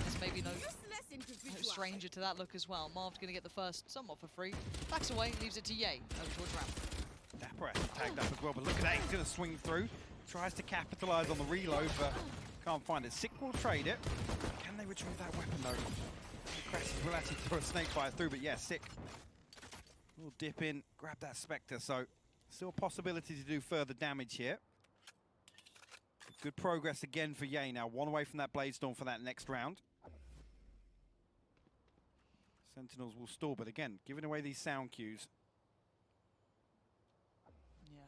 There's maybe no stranger to that look as well. Marv's going to get the first somewhat for free. Backs away, leaves it to Ye over towards Ramp. Dapper actually tagged up as well, but look at that, he's going to swing through. Tries to capitalize on the reload, but can't find it. Sick will trade it. Can they retrieve that weapon though? Crashies will actually throw a snake fire through, but yeah, Sick will dip in, grab that Spectre, so still a possibility to do further damage here. Good progress again for Ye now, one away from that Bladestorm for that next round. Sentinels will stall, but again, giving away these sound cues. Yeah,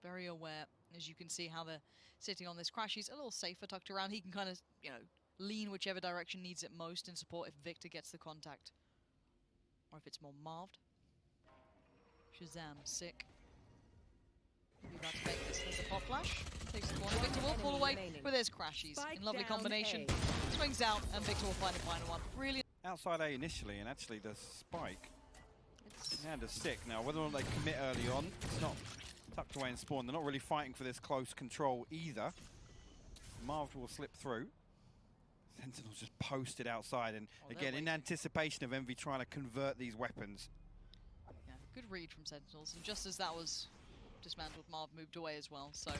very aware. As you can see how they're sitting on this Crashies, a little safer tucked around. He can kind of, you know, lean whichever direction needs it most in support if Victor gets the contact. Or if it's more Marved. Shazam, Sick. Maybe about to make this. There's a pop flash. Takes the corner. Victor will fall away, but there's Crashies in lovely combination. Swings out, and Victor will find the final one. Really. Outside A initially, and actually the spike. And a Sick. Now, whether or not they commit early on, it's not tucked away and spawn. They're not really fighting for this close control either. Marv will slip through. Sentinels just posted outside, and again, in anticipation of Envy trying to convert these weapons. Yeah, good read from Sentinels, and just as that was dismantled, Marv moved away as well, so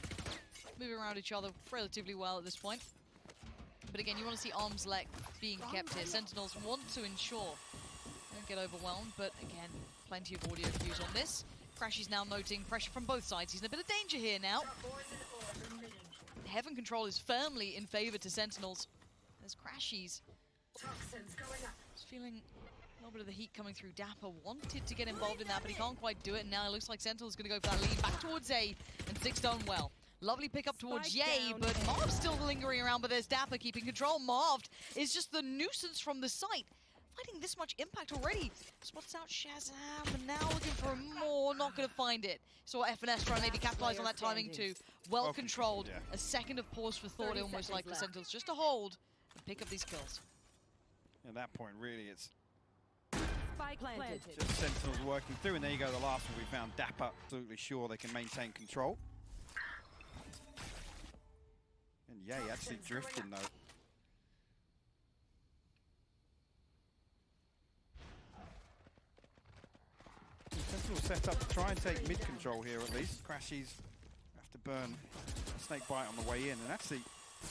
moving around each other relatively well at this point. But again, you want to see arm's length being kept here. Sentinels want to ensure don't get overwhelmed, but again, plenty of audio cues on this. Crashy's now noting pressure from both sides. He's in a bit of danger here now. Heaven control is firmly in favor to Sentinels. There's Crashies. He's feeling a little bit of the heat coming through. Dapper wanted to get involved in that, but he can't quite do it. And now it looks like Sentinel's going to go for that lead back towards A, and Sick's done well. Lovely pick up towards Ye, but Marv's still lingering around, but there's Dapper keeping control. Marv is just the nuisance from the site. Fighting this much impact already. Spots out Shazam, and now looking for more, not going to find it. Saw FNS trying to maybe capitalize on that timing too. Well controlled. Yeah. A second of pause for thought, almost like for Sentinels, just to hold and pick up these kills. At that point, really, it's Spike planted. just Sentinels working through, and there you go, the last one we found. Dapper, absolutely sure they can maintain control. And Ye actually drifting though. Sentinels set up to try and take mid control here at least. Crashies have to burn a snake bite on the way in, and actually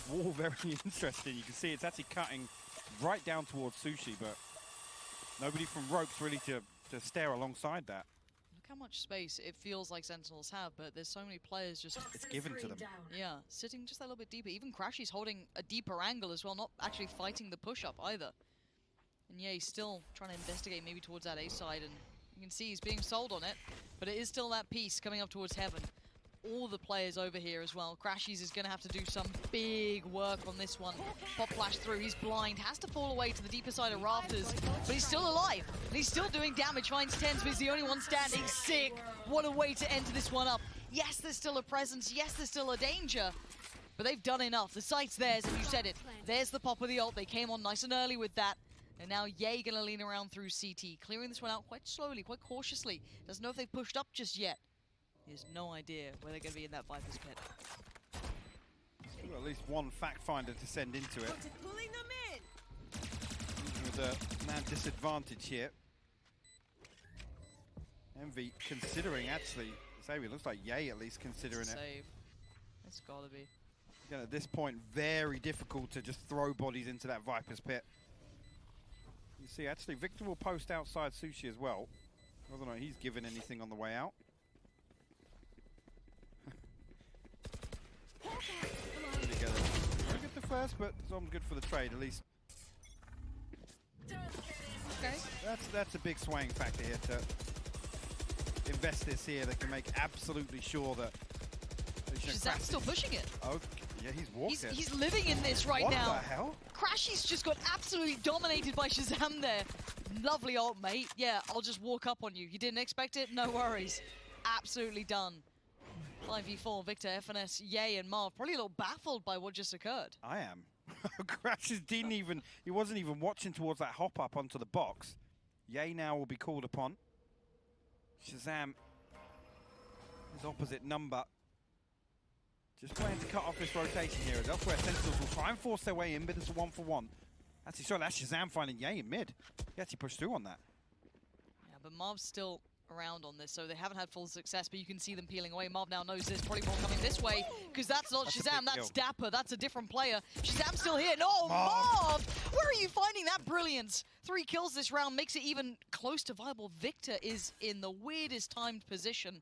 wall very interesting. You can see it's actually cutting right down towards Sushi, but Nobody from ropes really to stare alongside that. Look how much space it feels like Sentinels have, but there's so many players just... It's given to them. Yeah, sitting just a little bit deeper. Even Crashy's holding a deeper angle as well, not actually fighting the push-up either. And yeah, he's still trying to investigate maybe towards that A side, and you can see he's being sold on it, but it is still that piece coming up towards heaven. All the players over here as well. Crashies is going to have to do some big work on this one. Pop flash through, he's blind, has to fall away to the deeper side of rafters, but he's still alive, and he's still doing damage, finds tens, but he's the only one standing. Sick! What a way to enter this one up. Yes, there's still a presence, yes, there's still a danger, but they've done enough. The site's theirs, and you said it. There's the pop of the ult. They came on nice and early with that. And now Ye gonna lean around through CT, clearing this one out quite slowly, quite cautiously. Doesn't know if they've pushed up just yet. He has no idea where they're gonna be in that Viper's pit. Still at least one fact finder to send into it. Pulling them in. With a man disadvantage here. Envy considering actually, Xavier looks like Ye at least considering it. Save. It's gotta be. Again, at this point, very difficult to just throw bodies into that Viper's pit. You see, actually, Victor will post outside Sushi as well. Whether or not he's given anything on the way out. Together. Very good the first, but Zom's good for the trade, at least. Okay. That's a big swaying factor here to invest this here that can make absolutely sure that... Shazam's still pushing it. Okay. Yeah, he's walking. He's living in this right now. What the hell? Crashy's just got absolutely dominated by Shazam there. Lovely ult, mate. Yeah, I'll just walk up on you. You didn't expect it? No worries. Absolutely done. 5v4, Victor, FNS, Ye, and Marv. Probably a little baffled by what just occurred. I am. Crashes didn't even... He wasn't even watching towards that hop up onto the box. Ye now will be called upon. Shazam, his opposite number. Just trying to cut off this rotation here. That's where Sentinels will try and force their way in, but it's a 1-for-1. Actually, sorry, that's Shazam finding Ye in mid. He actually pushed through on that. Yeah, but Marv's still around on this, so they haven't had full success, but you can see them peeling away. Marv now knows there's probably more coming this way, because that's not Shazam, that's Dapper. That's a different player. Shazam's still here. No, Marv! Where are you finding that brilliance? 3 kills this round makes it even close to viable. Victor is in the weirdest timed position.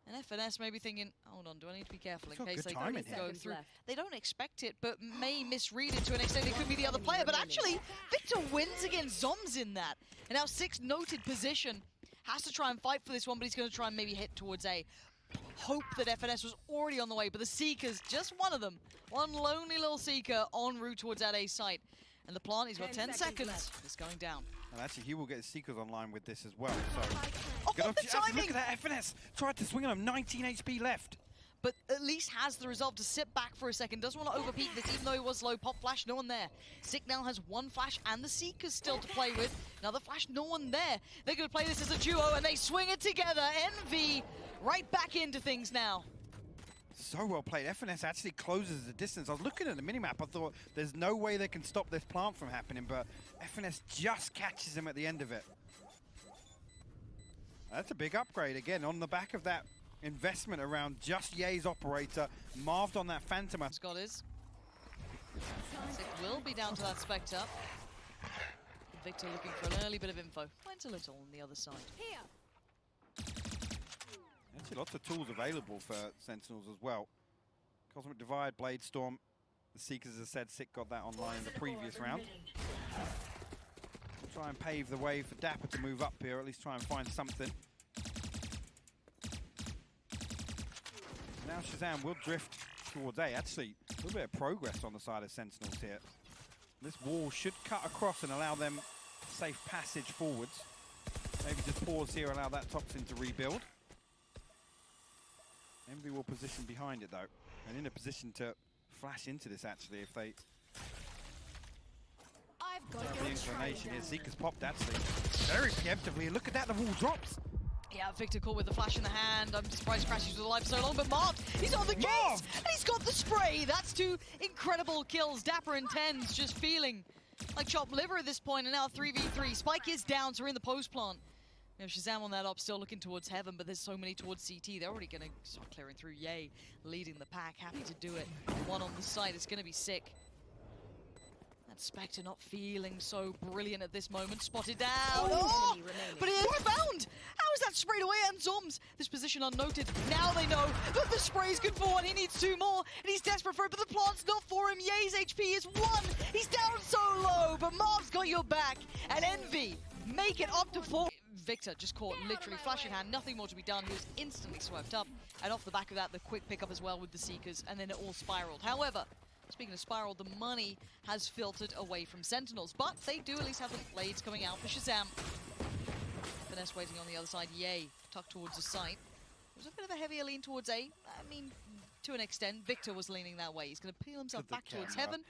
And FNS may be thinking, hold on, do I need to be careful in case they go through? They don't expect it, but may misread it to an extent. It could be the other player, but actually, Victor wins against Zoms in that. And now 6 noted position. Has to try and fight for this one, but he's going to try and maybe hit towards A. Hope that FNS was already on the way, but the Seekers, just one of them, one lonely little Seeker en route towards that A site. And the plant, he's got 10 seconds. It's going down. And actually, he will get his Seekers online with this as well. So, oh, the timing! Look at that, FNS tried to swing on him, 19 HP left. But at least has the resolve to sit back for a second. Doesn't want to overpeak this, even though he was low. Pop flash, no one there. Sick now has 1 flash and the Seekers still to play with. Another flash, no one there. They're going to play this as a duo, and they swing it together. Envy right back into things now. So well played. FNS actually closes the distance. I was looking at the minimap. I thought there's no way they can stop this plant from happening, but FNS just catches him at the end of it. That's a big upgrade again on the back of that investment around just Ye's operator. Marved on that Phantom. Scott is. Sick will be down to that Spectre. Victor looking for an early bit of info. Finds a little on the other side. Here. Actually, lots of tools available for Sentinels as well. Cosmic Divide, Blade Storm. The Seekers, as I said, Sick got that online in the previous round. Try and pave the way for Dapper to move up here, or at least try and find something. Now Shazam will drift towards A. Actually, a little bit of progress on the side of Sentinels here. This wall should cut across and allow them safe passage forwards. Maybe just pause here, allow that Toxin to rebuild. Envy will position behind it though, and in a position to flash into this actually if they... I've got the inclination here. Seeker's popped actually very preemptively. Look at that, the wall drops. Yeah, Victor caught with the flash in the hand. I'm surprised Crashies was alive so long, but Marv, he's on the case! And he's got the spray! That's 2 incredible kills. Dapper and Tens just feeling like chopped liver at this point, and now 3v3. Spike is down, so we're in the post plant. You know, Shazam on that up, still looking towards heaven, but there's so many towards CT. They're already going to start clearing through. Ye leading the pack, happy to do it. 1 on the side, it's going to be Sick. That Spectre not feeling so brilliant at this moment. Spotted down. Oh! But he is found! How is that sprayed away? And Zoms, this position unnoted. Now they know that the spray's good for one. He needs 2 more, and he's desperate for it, but the plant's not for him. Ye's HP is 1. He's down so low, but Marv's got your back. And Envy make it up to 4. Victor just caught literally flash in hand, nothing more to be done. He was instantly swept up, and off the back of that, the quick pickup as well with the Seekers, and then it all spiraled. However, speaking of spiral, the money has filtered away from Sentinels, but they do at least have the blades coming out for Shazam. Finesse waiting on the other side. Yay, tucked towards the site. There's a bit of a heavier lean towards A. I mean, to an extent, Victor was leaning that way. He's going to peel himself back towards heaven.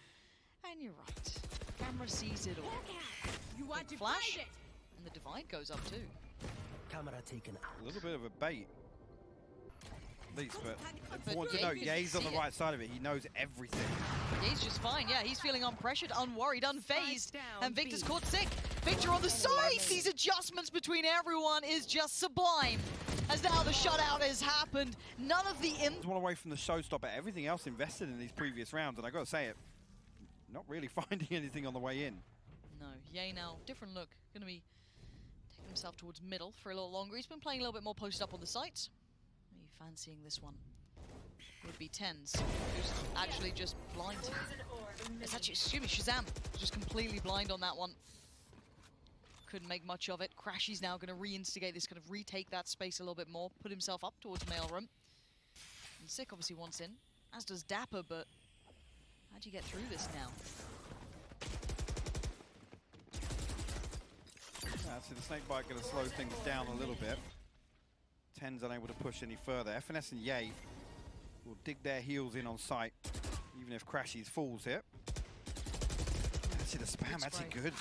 And you're right. Camera sees it all. You want to flash, fight it? and the divide goes up too. Camera taken out. A little bit of a bait. At least, but But important to Ye note, can Ye's on the see it. right side of it. He knows everything. Ye's just fine, yeah, he's feeling unpressured, unworried, unfazed, down, and Victor's B. caught sick. Victor on the side! These adjustments between everyone is just sublime. As now the shutout has happened, none of the One away from the showstopper. Everything else invested in these previous rounds, and I got to say it, not really finding anything on the way in. No, Ye now, different look. Gonna be taking himself towards middle for a little longer. He's been playing a little bit more posted up on the sites. Maybe fancying this one. Would be Tens, who's actually just blind. It's actually, excuse me, Shazam, just completely blind on that one. Couldn't make much of it. Crashy's now going to reinstigate this, kind of retake that space a little bit more, put himself up towards mailroom. And Sick obviously wants in, as does Dapper, but how do you get through this now? Yeah, so the Snakebite going to slow things down a little bit. Ten's unable to push any further. FNS and Ye will dig their heels in on sight, even if Crashies falls here. Actually, the spam actually good.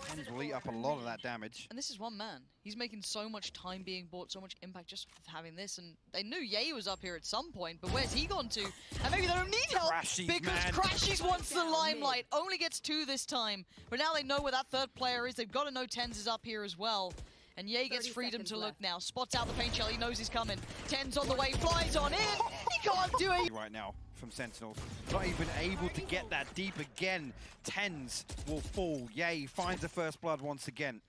Tens will eat up a lot of that damage. And this is one man. He's making so much time being bought, so much impact just with having this. And they knew Ye was up here at some point, but where's he gone to? And maybe they don't need help Crashies, because man. Crashies wants the limelight. Only gets 2 this time. But now they know where that third player is. They've got to know Tens is up here as well. And Ye gets 30 freedom to seconds look left. now. Spots out the paint shell. He knows he's coming. Tens on the way. Flies on in. He can't do it. Right now from Sentinels. Not even able to get that deep again. Tens will fall. Ye finds the first blood once again.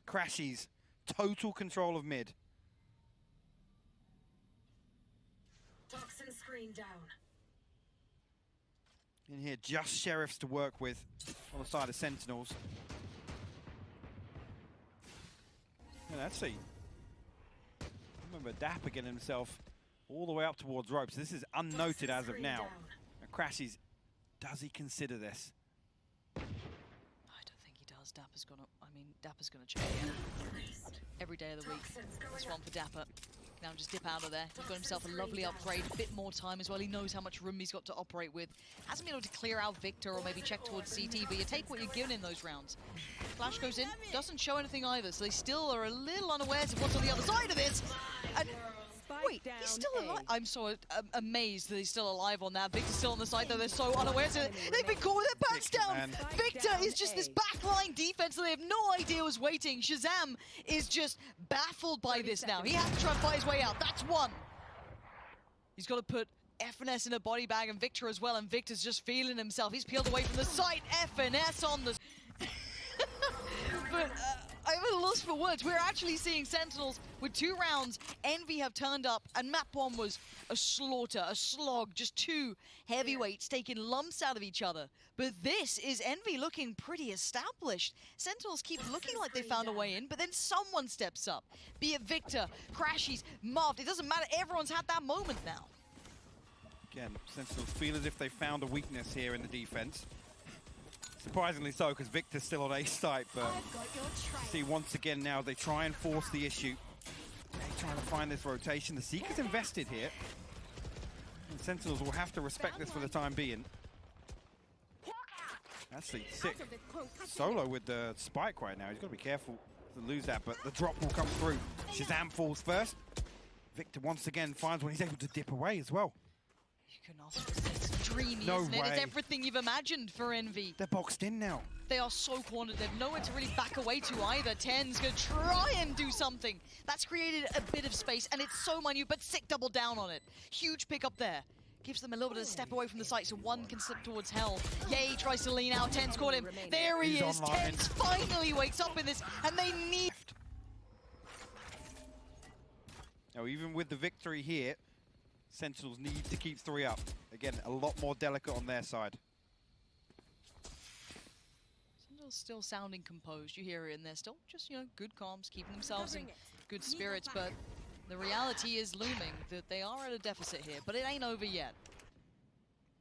Crashies. Total control of mid. Toxin screen down. In here, just Sheriffs to work with on the side of Sentinels. And actually, remember Dapper getting himself all the way up towards ropes. This is unnoted as of now. And Crashies, does he consider this? I don't think he does. Dapper's gonna check in. Every day of the week. This one for Dapper. Now just dip out of there. He's got himself a lovely upgrade, a bit more time as well. He knows how much room he's got to operate with. Hasn't been able to clear out Victor or maybe check towards CT, but you take what you're given in those rounds. Flash goes in, doesn't show anything either, so they still are a little unawares of what's on the other side of this. And wait, he's still alive. I'm so amazed that he's still alive on that. Victor's still on the side, though. They're so unawares of it. They've been caught with their pants down. Man. Victor is just this backline defense that they have no idea was waiting. Shazam is just baffled by this now. He has to try and fight his way out. That's one. He's got to put FNS in a body bag and Victor as well, and Victor's just feeling himself. He's peeled away from the site. FNS on the... But I'm at a loss for words. We're actually seeing Sentinels with 2 rounds. Envy have turned up, and map 1 was a slaughter, a slog. Just 2 heavyweights taking lumps out of each other. But this is Envy looking pretty established. Sentinels keep looking like they found a way in, but then someone steps up. Be it Victor, Crashies, Marv. It doesn't matter. Everyone's had that moment now. Again, Sentinels feel as if they found a weakness here in the defense. Surprisingly so, because Victor's still on A site, but see once again now they try and force the issue. They're trying to find this rotation. The Seeker's invested here. And Sentinels will have to respect this for the time being. Actually, Sick solo with the spike right now. He's got to be careful to lose that, but the drop will come through. Shazam falls first. Victor once again finds when he's able to dip away as well. You can ask for this. It's dreamy, No isn't it? It's way. everything you've imagined for Envy. They're boxed in now. They are so cornered. They've nowhere to really back away to either. Ten's gonna try and do something. That's created a bit of space, and it's so minute, but Sick doubled down on it. Huge pick up there. gives them a little bit of a step away from the site, so one can slip towards hell. Yay tries to lean out, Ten's caught him. There he is, Ten's finally wakes up in this, and they need... Now, even with the victory here, Sentinels need to keep 3 up. Again, a lot more delicate on their side. Sentinels still sounding composed. You hear it, and they're still just, you know, good comms, keeping themselves in good spirits, but the reality is looming that they are at a deficit here, but it ain't over yet.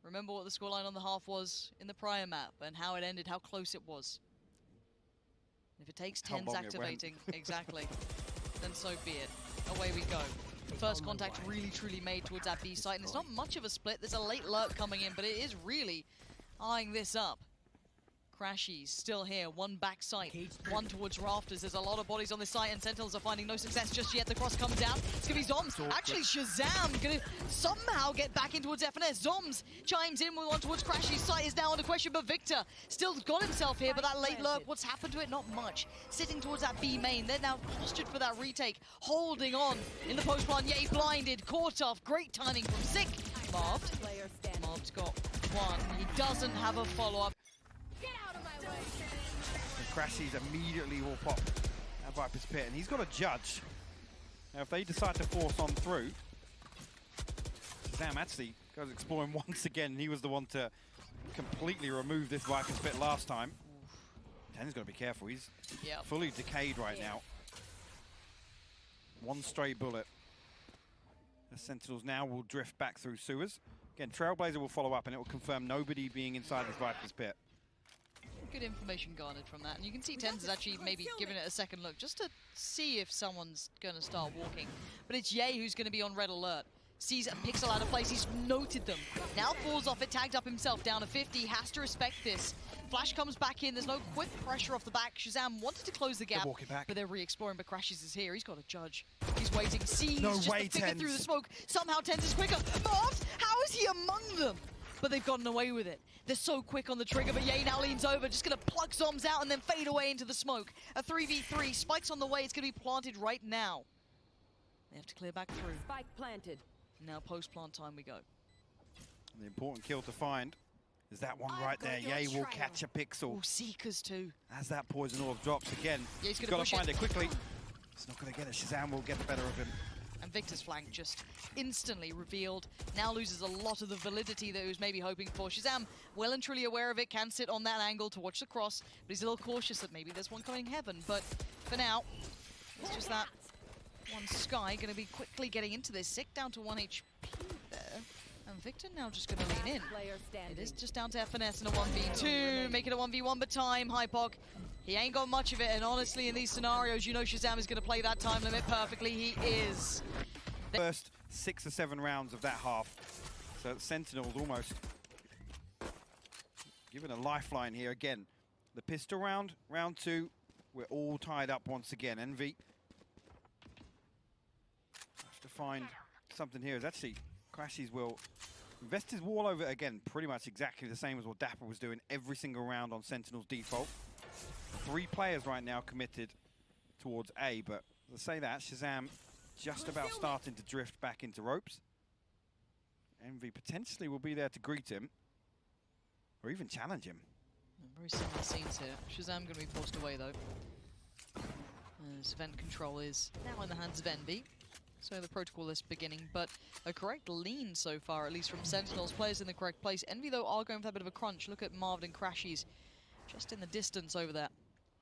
Remember what the scoreline on the half was in the prior map and how it ended, how close it was. If it takes Ten's activating, exactly, then so be it. Away we go. First contact really truly made towards that B site, and it's not much of a split. There's a late lurk coming in, but it is really eyeing this up. Crashies still here, one back site, one towards rafters. There's a lot of bodies on this site, and Sentinels are finding no success just yet. The cross comes down. It's gonna be Zoms. Actually, Shazam gonna somehow get back in towards FNS. Zoms chimes in with one towards Crashies. Site is now under question, but Victor still got himself here. But that late lurk, what's happened to it? Not much. Sitting towards that B main. They're now postured for that retake, holding on in the post plan. Yay, blinded, caught off. Great timing from Sick. Marv's got one. He doesn't have a follow-up. Crashies immediately will pop that Viper's Pit, and he's got a judge. Now, if they decide to force on through, Shazam actually goes exploring once again. He was the one to completely remove this Viper's Pit last time. Ten's got to be careful. He's fully decayed right now. One stray bullet. The Sentinels now will drift back through sewers. Again, Trailblazer will follow up, and it will confirm nobody being inside this Viper's Pit. Good information garnered from that, and you can see Tenz is actually maybe giving it a second look just to see if someone's going to start walking. But it's Ye who's going to be on red alert. Sees a pixel out of place, he's noted them. Now falls off it, tagged up himself, down to 50, has to respect this. Flash comes back in, there's no quick pressure off the back. Shazam wanted to close the gap, but they're re-exploring, but Crashes is here. He's got a judge. He's waiting, sees just the figure through the smoke. Somehow Tenz is quicker. Marv, how is he among them? But they've gotten away with it. They're so quick on the trigger, but Ye now leans over, just gonna pluck Zoms out and then fade away into the smoke. A 3v3, Spike's on the way, it's gonna be planted right now. They have to clear back through. Spike planted. Now post-plant time we go. The important kill to find is that one right there. Ye will catch a pixel. Oh, Seekers too. As that poison orb drops again, Ye's he's got to find it quickly. He's not gonna get it, Shazam will get the better of him. And Victor's flank just instantly revealed. Now loses a lot of the validity that he was maybe hoping for. Shazam, well and truly aware of it, can sit on that angle to watch the cross, but he's a little cautious that maybe there's one coming heaven. But for now, it's just that one Sky going to be quickly getting into this. Sick down to 1 HP there. And Victor now just going to lean in. It is just down to FNS and a 1v2. Make it a 1v1, but time, Hypok. He ain't got much of it, and honestly, in these scenarios, you know Shazam is going to play that time limit perfectly. He is. First 6 or 7 rounds of that half. So Sentinels almost given a lifeline here again. The pistol round, round 2, we're all tied up once again. Envy have to find something here. It's actually, Crashies will invest his wall over again, pretty much exactly the same as what Dapper was doing every single round on Sentinel's default. 3 players right now committed towards A, but let's say that Shazam just about starting to drift back into ropes. Envy potentially will be there to greet him, or even challenge him. Very similar scenes here. Shazam going to be forced away though. As event control is now in the hands of Envy. So the protocol is beginning, but a correct lean so far, at least from Sentinels. Players in the correct place. Envy though are going for a bit of a crunch. Look at Marvin and Crashies just in the distance over there,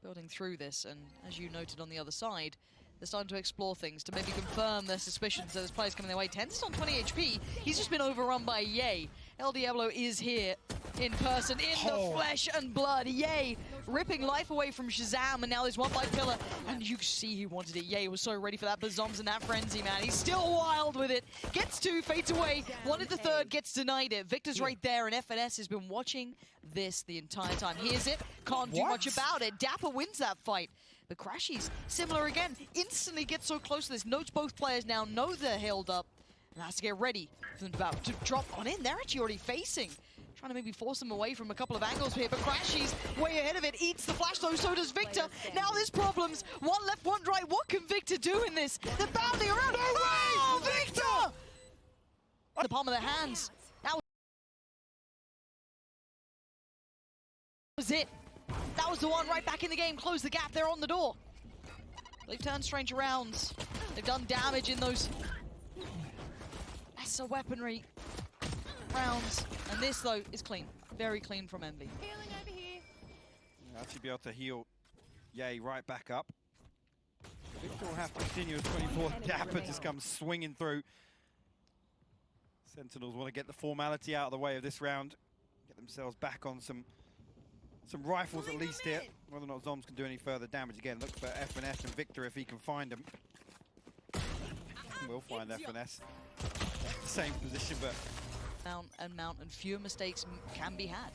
building through this, and as you noted on the other side, they're starting to explore things to maybe confirm their suspicions that there's players coming their way. Tenz on 20 HP, he's just been overrun by Ye. El Diablo is here in person, in the flesh and blood. Ye ripping life away from Shazam, and now there's one by Pillar, and you see he wanted it. Ye was so ready for that, but Zoms in that frenzy, man. He's still wild with it. Gets 2, fades away. Wanted the 3rd, gets denied it. Victor's right there, and FNS has been watching this the entire time. Hears it, can't do much about it. Dapper wins that fight. The Crashies, similar again, instantly get so close to this. Notes both players now know they're held up, and has to get ready for them about to drop on in. They're actually already facing. Trying to maybe force them away from a couple of angles here, but Crashies way ahead of it, eats the flash though, so does Victor. Now there's problems. One left, one right. What can Victor do in this? They're bounding around. No way! Victor! The palm of their hands. was it. That was the one right back in the game. Close the gap there on the door. They've turned strange around. They've done damage in those lesser weaponry rounds. And this, though, is clean. Very clean from Envy. Healing over here. Actually be able to heal Yay right back up. Victor will have to continue as 24. Dapper just comes swinging through. Sentinels want to get the formality out of the way of this round. Get themselves back on some rifles at least here. Whether or not Zoms can do any further damage. Again, look for FNS and Victor if he can find them. We'll find FNS. Same position, but... Mount, and fewer mistakes can be had.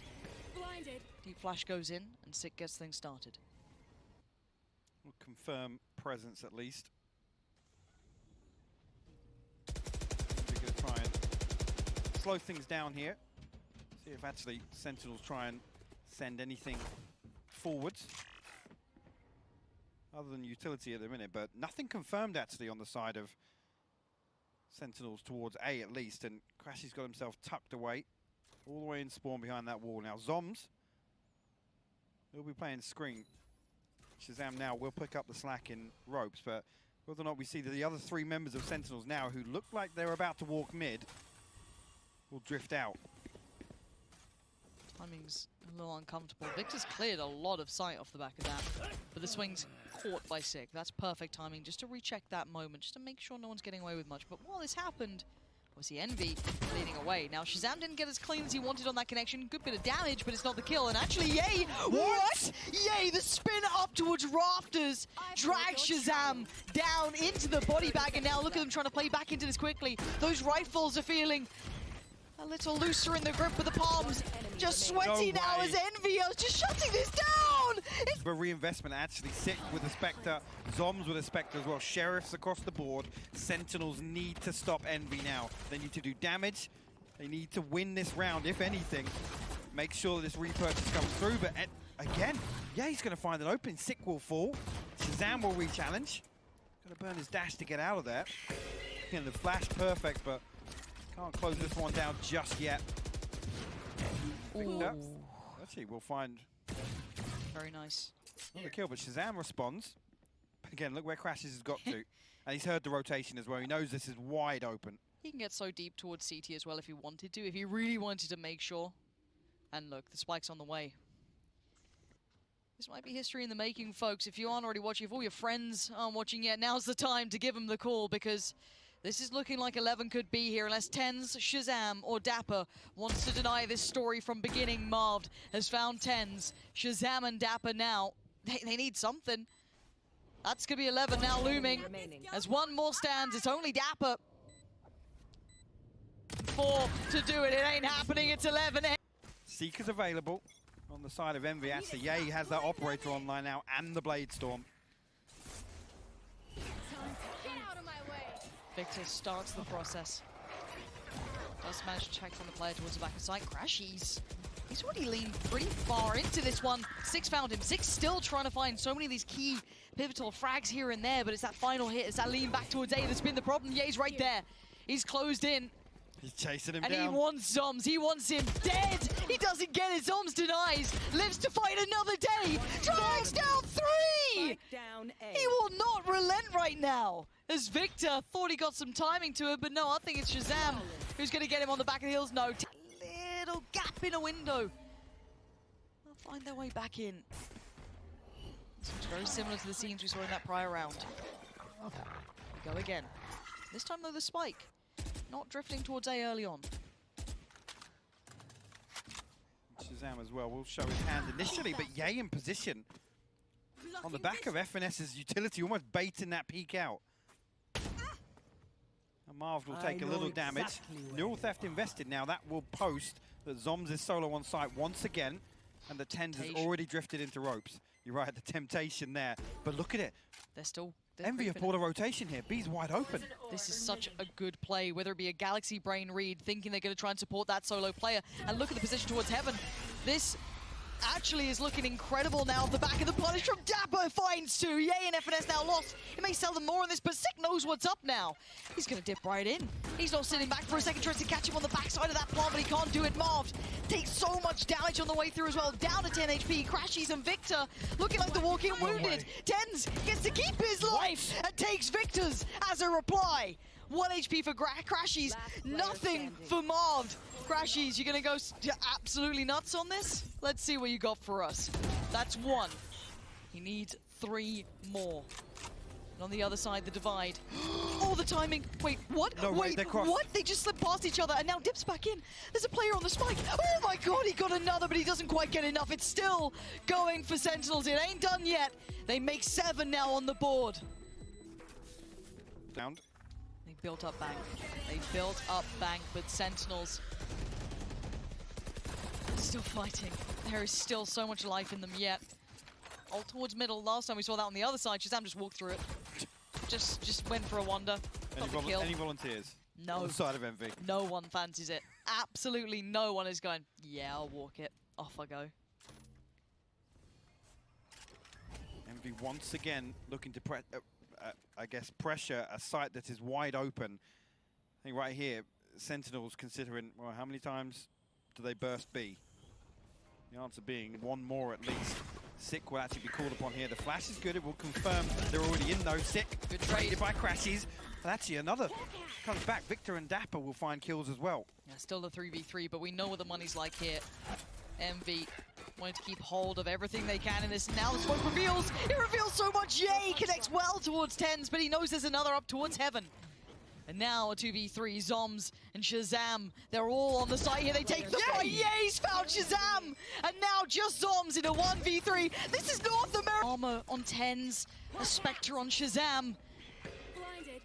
Blinded. Deep Flash goes in, and Sick gets things started. We'll confirm presence at least. We're going to try and slow things down here. See if actually Sentinels try and send anything forwards. Other than utility at the minute, but nothing confirmed actually on the side of Sentinels towards A at least, and Crashy's got himself tucked away, all the way in spawn behind that wall. Now Zoms, he'll be playing screen. Shazam now will pick up the slack in ropes, but whether or not we see the other three members of Sentinels now who look like they're about to walk mid will drift out. Timing's a little uncomfortable. Victor's cleared a lot of sight off the back of that, but the swing's caught by Sick. That's perfect timing just to recheck that moment, just to make sure no one's getting away with much. But while this happened, obviously Envy leading away. Now Shazam didn't get as clean as he wanted on that connection. Good bit of damage, but it's not the kill. And actually, Yay! What? Yay! The spin up towards rafters drags Shazam down into the body bag, and now look at them trying to play back into this quickly. Those rifles are feeling a little looser in the grip of the palms. Just sweaty now as Envy is just shutting this down! It's For reinvestment, actually, Sick with a Spectre, Zoms with a Spectre as well, Sheriffs across the board. Sentinels need to stop Envy now. They need to do damage. They need to win this round, if anything. Make sure that this repurchase comes through, but again, yeah, he's going to find an opening. Sick will fall. Shazam will re-challenge. Going to burn his dash to get out of there. Again, the flash perfect, but can't close this one down just yet. Victor, actually, we'll find very nice. not the kill, but Shazam responds. Again, look where Crashes has got to. And he's heard the rotation as well. He knows this is wide open. He can get so deep towards CT as well if he wanted to, if he really wanted to make sure. And look, the spike's on the way. This might be history in the making, folks. If you aren't already watching, if all your friends aren't watching yet, now's the time to give them the call, because this is looking like 11 could be here, unless TenZ, Shazam, or Dapper wants to deny this story from beginning. Marved has found TenZ. Shazam and Dapper now, they need something. That's going to be 11 now looming. As one more stands, it's only Dapper. 4 to do it, it ain't happening, it's 11. Seeker's available on the side of Envy. Actually, yeah, he has that Operator online now and the Blade Storm. Victor starts the process. Does manage to check from the player towards the back of sight. Crashies. He's already leaned pretty far into this one. Six found him. Six still trying to find so many of these key pivotal frags here and there, but it's that final hit. It's that lean back towards A that's been the problem. Ye's right there. He's closed in. He's chasing him and down. And he wants Zoms. He wants him dead. He doesn't get it. Zoms denies. Lives to fight another day. Drags down 3. Down A. He will not relent right now. As Victor thought he got some timing to it, but no, I think it's Shazam who's going to get him on the back of the heels. No, little gap in a window. They'll find their way back in. Seems very similar to the scenes we saw in that prior round. We go again. This time though, the spike. Not drifting towards A early on. Shazam as well will show his hand initially, but Yay in position. On the back of FNS's utility, almost baiting that peek out. And Marv will take a little damage. Neural Theft invested now. That will post that Zoms is solo on site once again. And the TenZ has already drifted into ropes. You're right, the temptation there. But look at it. They're Envy have pulled a rotation here. B's wide open. This is such a good play, whether it be a Galaxy Brain read, thinking they're going to try and support that solo player. And look at the position towards Heaven. This actually is looking incredible now off the back of the punish from Dapper. Finds two. Yay and FNS now lost. He may sell them more on this, but Sick knows what's up now. He's going to dip right in. He's not sitting back for a second, tries to catch him on the backside of that plant, but he can't do it. Marved takes so much damage on the way through as well. Down to 10 HP. Crashies and Victor looking like the walk-in wounded. Tens gets to keep his life and takes Victor's as a reply. 1 HP for Crashies, nothing for Marved. Crashies, you're going to go absolutely nuts on this? Let's see what you got for us. That's 1. He needs 3 more. And on the other side, the divide. Oh, the timing. Wait, what? No, wait, what? They just slipped past each other and now dips back in. There's a player on the spike. Oh my god, he got another, but he doesn't quite get enough. It's still going for Sentinels. It ain't done yet. They make 7 now on the board. Down. They built up bank. They built up bank, but Sentinels still fighting. There is still so much life in them yet. All towards middle. Last time we saw that on the other side, Shazam just walked through it. Just went for a wander. Any volunteers? No. On the side of Envy. No one fancies it. Absolutely no one is going, yeah, I'll walk it. Off I go. Envy once again looking to I guess pressure a site that is wide open. I think right here, Sentinels considering, well, how many times do they burst B? The answer being 1 more at least. Sick will actually be called upon here. The flash is good. It will confirm they're already in though. Sick. Good trade by Crashies. And actually another comes back. Victor and Dapper will find kills as well. Yeah, still the 3v3, but we know what the money's like here. Envy wanting to keep hold of everything they can in this. Now the smoke reveals. It reveals so much. Yay connects well towards Tens, but he knows there's another up towards Heaven. And now a 2v3, Zoms and Shazam. They're all on the site here. They take the fight. Yay's found Shazam! And now just Zoms in a 1v3. This is North America. Armor on Tens, a Spectre on Shazam. Blinded.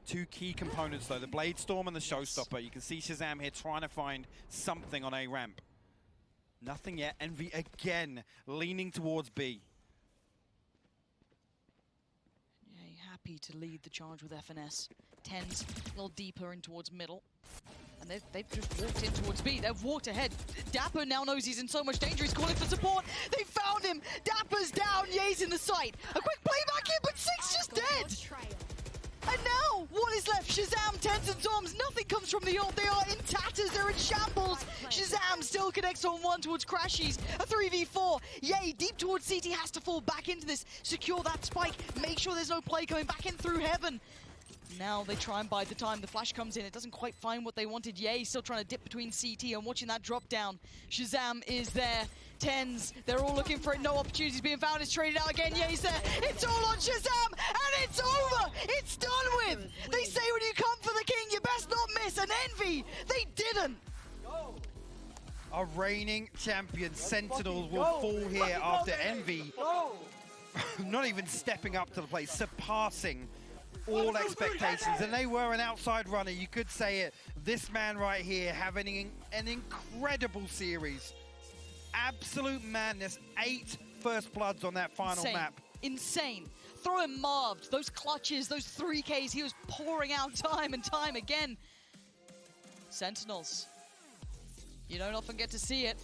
2 key components though, the Blade Storm and the Showstopper. You can see Shazam here trying to find something on A ramp. Nothing yet. Envy again leaning towards B. Happy to lead the charge with FNS. Tens a little deeper in towards middle. And they've just walked in towards B. They've walked ahead. Dapper now knows he's in so much danger. He's calling for support. They found him. Dapper's down. Ye's in the sight. A quick play back in, but Six just dead. And now, what is left? Shazam, Tens, and Zoms. Nothing comes from the ult. They are in tatters. They're in shambles. Shazam still connects on 1 towards Crashies. A 3v4. Yay, deep towards CT has to fall back into this. Secure that spike. Make sure there's no play coming back in through Heaven. Now they try and bide the time. The flash comes in. It doesn't quite find what they wanted. Yay, still trying to dip between CT and watching that drop down. Shazam is there. Tens, they're all looking for it. No opportunities being found. It's traded out again. Yay's there. It's all on Shazam, and it's over. It's done with. They say when you come for the king, you best not miss. And Envy, they didn't. Our reigning champion Sentinels will fall here after Envy not even stepping up to the plate, surpassing all expectations. And they were an outside runner, you could say it. This man right here having an incredible series. Absolute madness. 8 first bloods on that final map. Insane. Throw him Marved. Those clutches, those 3Ks, he was pouring out time and time again. Sentinels. You don't often get to see it.